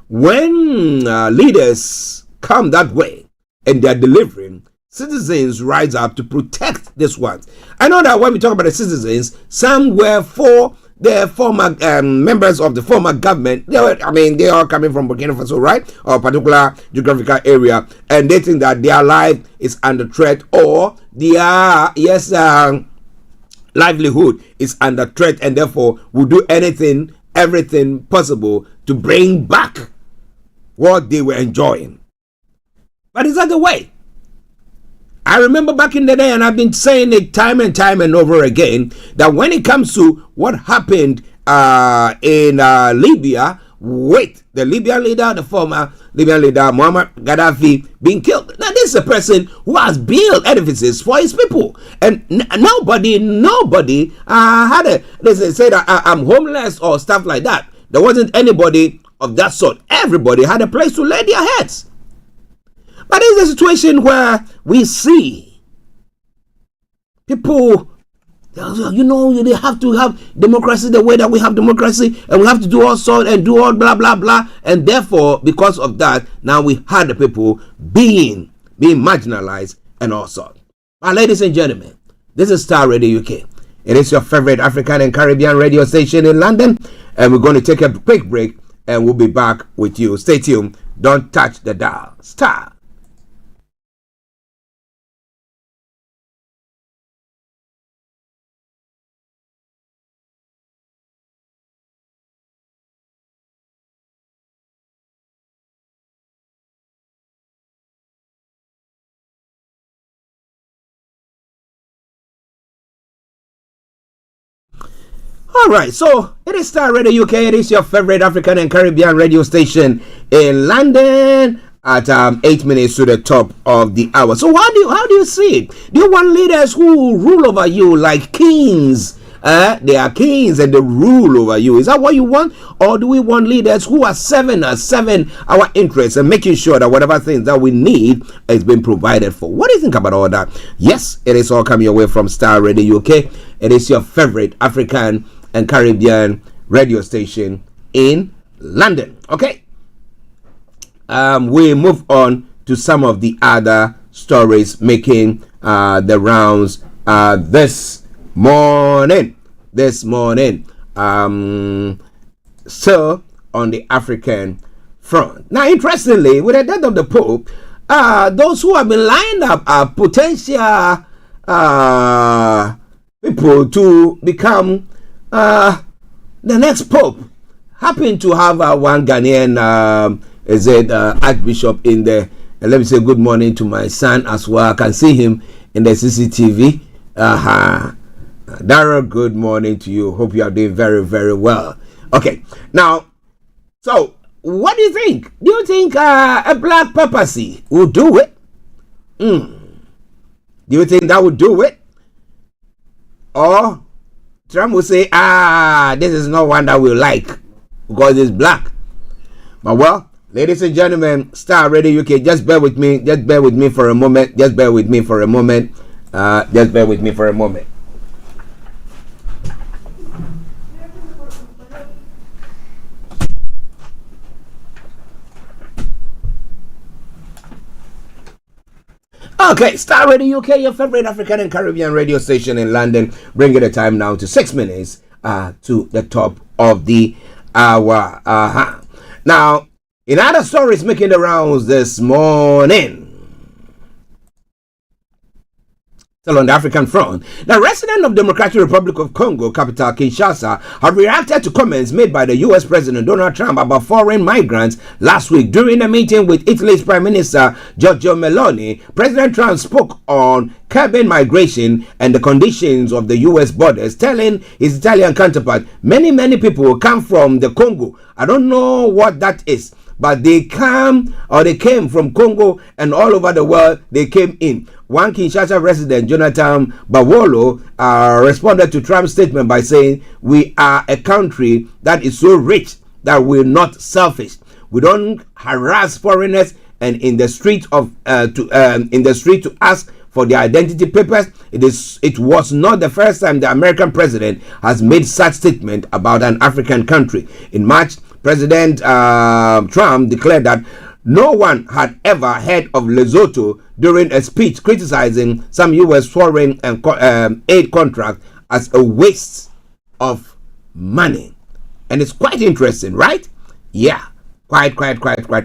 when leaders come that way and they're delivering, citizens rise up to protect this one. I know that when we talk about the citizens, some were for the former members of the former government. They are coming from Burkina Faso, right? Or a particular geographical area, and they think that their life is under threat, or their livelihood is under threat, and therefore will do everything possible to bring back what they were enjoying. But is that the way? I remember back in the day, and I've been saying it time and time and over again, that when it comes to what happened in Libya with the Libyan leader, the former Libyan leader Muammar Gaddafi being killed. Now this is a person who has built edifices for his people, and nobody had they say that I'm homeless or stuff like that. There wasn't anybody of that sort. Everybody had a place to lay their heads. But it's a situation where we see people, they have to have democracy the way that we have democracy, and we have to do all sort and do all blah blah blah, and therefore because of that now we had the people being marginalized and all sort. But ladies and gentlemen, this is Starr Radio UK. It is your favorite African and Caribbean radio station in London, and we're going to take a quick break and we'll be back with you. Stay tuned, don't touch the dial. Starr. Alright, so it is Starr Radio UK. It is your favorite African and Caribbean radio station in London at 8 minutes to the top of the hour. So how do you see it? Do you want leaders who rule over you like kings? They are kings and they rule over you. Is that what you want? Or do we want leaders who are serving our interests and making sure that whatever things that we need is being provided for? What do you think about all that? Yes, it is all coming away from Starr Radio UK. It is your favorite African and Caribbean radio station in London. Okay, we move on to some of the other stories making the rounds this morning. So on the African front. Now, interestingly, with the death of the Pope, those who have been lined up are potential people to become the next Pope. Happen to have one Ghanaian Archbishop in there. And let me say good morning to my son as well. I can see him in the CCTV. Daryl, good morning to you. Hope you are doing very, very well. Okay, now, so what do you think? Do you think a black papacy will do it? Do you think that would do it? Or Trump will say, this is not one that we like because it's black. But well, ladies and gentlemen, Starr Radio UK, just bear with me for a moment. Okay, Starr Radio UK, your favorite African and Caribbean radio station in London, bringing the time now to 6 minutes to the top of the hour. Now, in other stories making the rounds this morning, still on the African front, the resident of Democratic Republic of Congo, capital Kinshasa, have reacted to comments made by the U.S. President Donald Trump about foreign migrants last week. During a meeting with Italy's Prime Minister Giorgia Meloni, President Trump spoke on curbing migration and the conditions of the U.S. borders, telling his Italian counterpart, many people come from the Congo. I don't know what that is, but they came from Congo, and all over the world they came in. One Kinshasa resident, Jonathan Bawolo, responded to Trump's statement by saying, "We are a country that is so rich that we're not selfish. We don't harass foreigners and in the street to ask for their identity papers." It was not the first time the American president has made such statement about an African country. In March, President Trump declared that no one had ever heard of Lesotho during a speech criticizing some U.S. foreign and aid contract as a waste of money. And it's quite interesting, right? Yeah, quite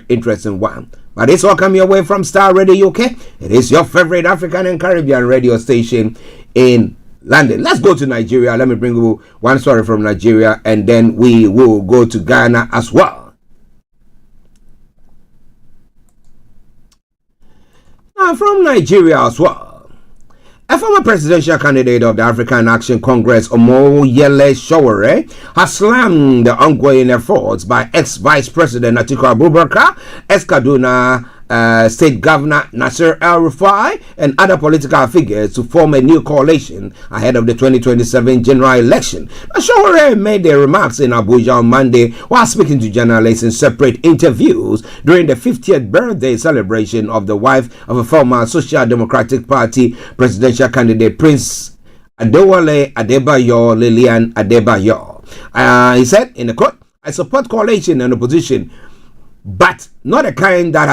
interesting one. But it's all coming away from Starr Radio UK. It is your favorite African and Caribbean radio station in landed. Let's go to Nigeria. Let me bring you one story from Nigeria, and then we will go to Ghana as well. Now, from Nigeria as well. A former presidential candidate of the African Action Congress, Omoyele Sowore, has slammed the ongoing efforts by ex-Vice President Atiku Abubakar, ex-Kaduna State Governor Nasir El-Rufai, and other political figures to form a new coalition ahead of the 2027 general election. Sowore made the remarks in Abuja on Monday while speaking to journalists in separate interviews during the 50th birthday celebration of the wife of a former Social Democratic Party presidential candidate, Prince Adewale Adebayo Lillian Adebayo. He said in the quote, "I support coalition and opposition, but not a kind that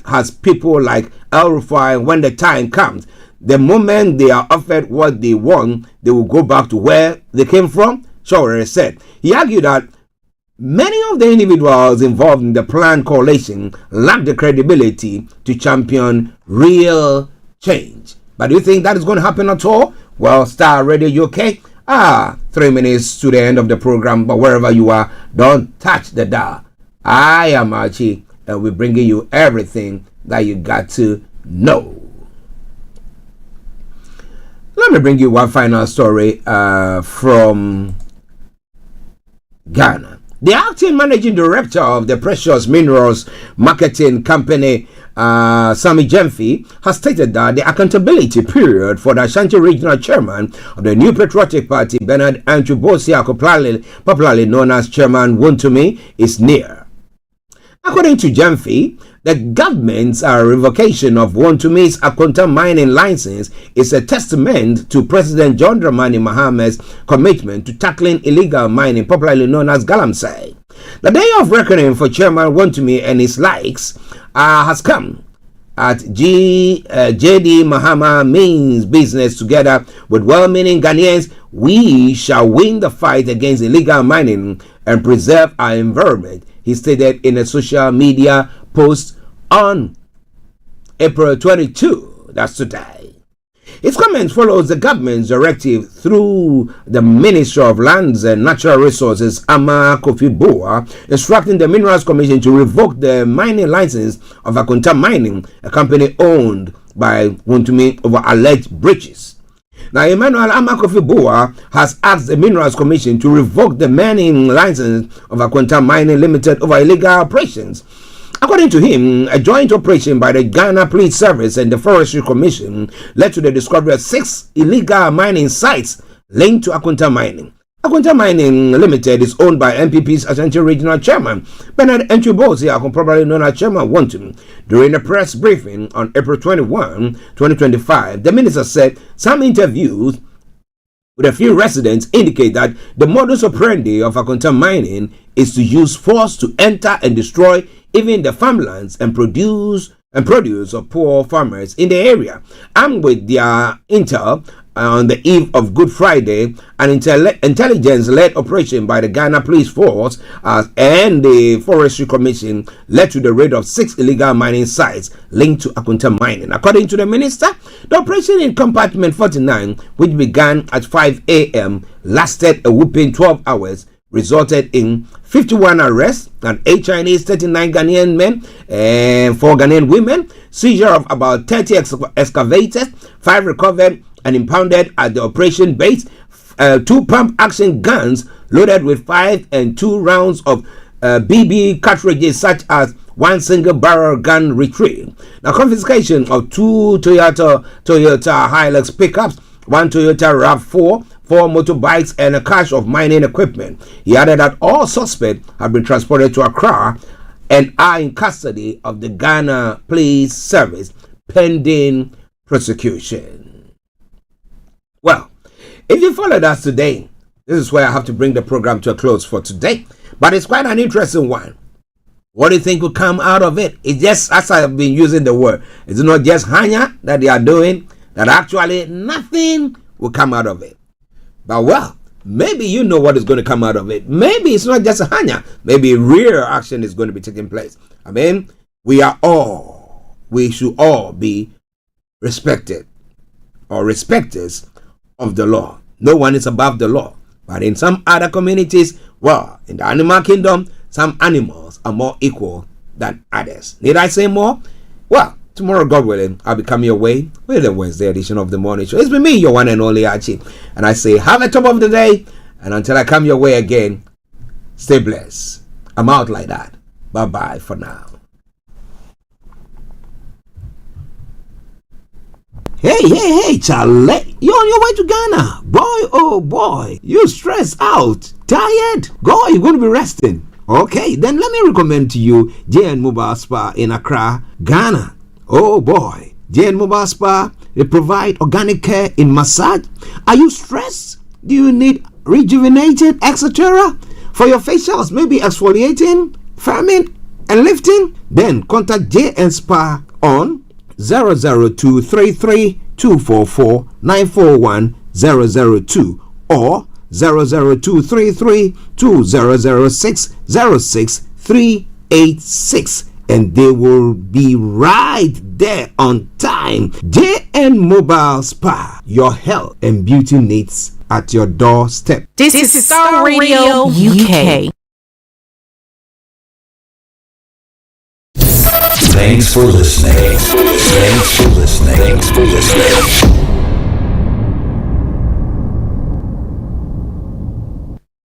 has people like El-Rufai. When the time comes, the moment they are offered what they want, they will go back to where they came from," Sowore said. He argued that many of the individuals involved in the planned coalition lack the credibility to champion real change. But do you think that is going to happen at all? Well, Starr Radio UK. 3 minutes to the end of the program, but wherever you are, don't touch the dial. I am Archie, and we're bringing you everything that you got to know. Let me bring you one final story from Ghana. The acting managing director of the precious minerals marketing company, Sammy Jemfi, has stated that the accountability period for the Ashanti regional chairman of the New Patriotic Party, Bernard Andrew Bosia, popularly known as Chairman Wontumi, is near. According to Jemfi, the government's revocation of Wontumi's Akonta mining license is a testament to President John Dramani Mahama's commitment to tackling illegal mining, popularly known as galamsey. The day of reckoning for Chairman Wontumi and his likes has come. At JD Mahama means business together with well-meaning Ghanaians, we shall win the fight against illegal mining and preserve our environment, he stated in a social media post on April 22, that's today. His comments follows the government's directive through the Ministry of Lands and Natural Resources, Ama Kofi Boa, instructing the Minerals Commission to revoke the mining license of Akonta Mining, a company owned by Wontumi, over alleged breaches. Now, Emmanuel Amakofi Boa has asked the Minerals Commission to revoke the mining license of Akonta Mining Limited over illegal operations. According to him, a joint operation by the Ghana Police Service and the Forestry Commission led to the discovery of 6 illegal mining sites linked to Akonta Mining. Akonta Mining Limited is owned by MPP's Ashanti Regional Chairman, Bernard Andrew Bosia, probably known as Chairman Wontumi. During a press briefing on April 21, 2025, the minister said some interviews with a few residents indicate that the modus operandi of Akonta Mining is to use force to enter and destroy even the farmlands and produce of poor farmers in the area. Armed with their intel, on the eve of Good Friday, an intelligence-led operation by the Ghana Police Force and the Forestry Commission led to the raid of 6 illegal mining sites linked to Akonta Mining. According to the minister, the operation in Compartment 49, which began at 5 a.m., lasted a whopping 12 hours, resulted in 51 arrests and 8 Chinese, 39 Ghanaian men and 4 Ghanaian women, seizure of about 30 excavators, 5 recovered and impounded at the operation base, 2 pump action guns loaded with 5 and 2 rounds of BB cartridges, such as 1 single barrel gun retrieved. Now, confiscation of 2 Toyota Hilux pickups, 1 Toyota RAV4, 4 motorbikes, and a cache of mining equipment. He added that all suspects have been transported to Accra and are in custody of the Ghana Police Service pending prosecution. Well, if you followed us today, this is where I have to bring the program to a close for today. But it's quite an interesting one. What do you think will come out of it? It's just, as I've been using the word, it's not just hanya that they are doing, that actually nothing will come out of it. But well, maybe you know what is going to come out of it. Maybe it's not just a hanya. Maybe real action is going to be taking place. I mean, we should all be respected or respecters of the law. No one is above the law. But in some other communities, well, in the animal kingdom, some animals are more equal than others. Need I say more? Well, tomorrow, God willing, I'll be coming your way with the Wednesday edition of the morning show. It's been me, your one and only Archie. And I say, have a top of the day. And until I come your way again, stay blessed. I'm out like that. Bye-bye for now. Hey, Charlie. You're on your way to Ghana. Boy, oh boy. You stressed out. Tired? Go, you're going to be resting. Okay, then let me recommend to you JN Mobile Spa in Accra, Ghana. Oh boy. JN Mobile Spa, they provide organic care in massage. Are you stressed? Do you need rejuvenated, etc.? For your facials, maybe exfoliating, firming, and lifting? Then contact JN Spa on 00233 244 941 002 or 00233 2006 06386, and they will be right there on time. JN Mobile Spa, your health and beauty needs at your doorstep. This is Starr Radio UK. Thanks for listening. Thanks for listening. Thanks for listening.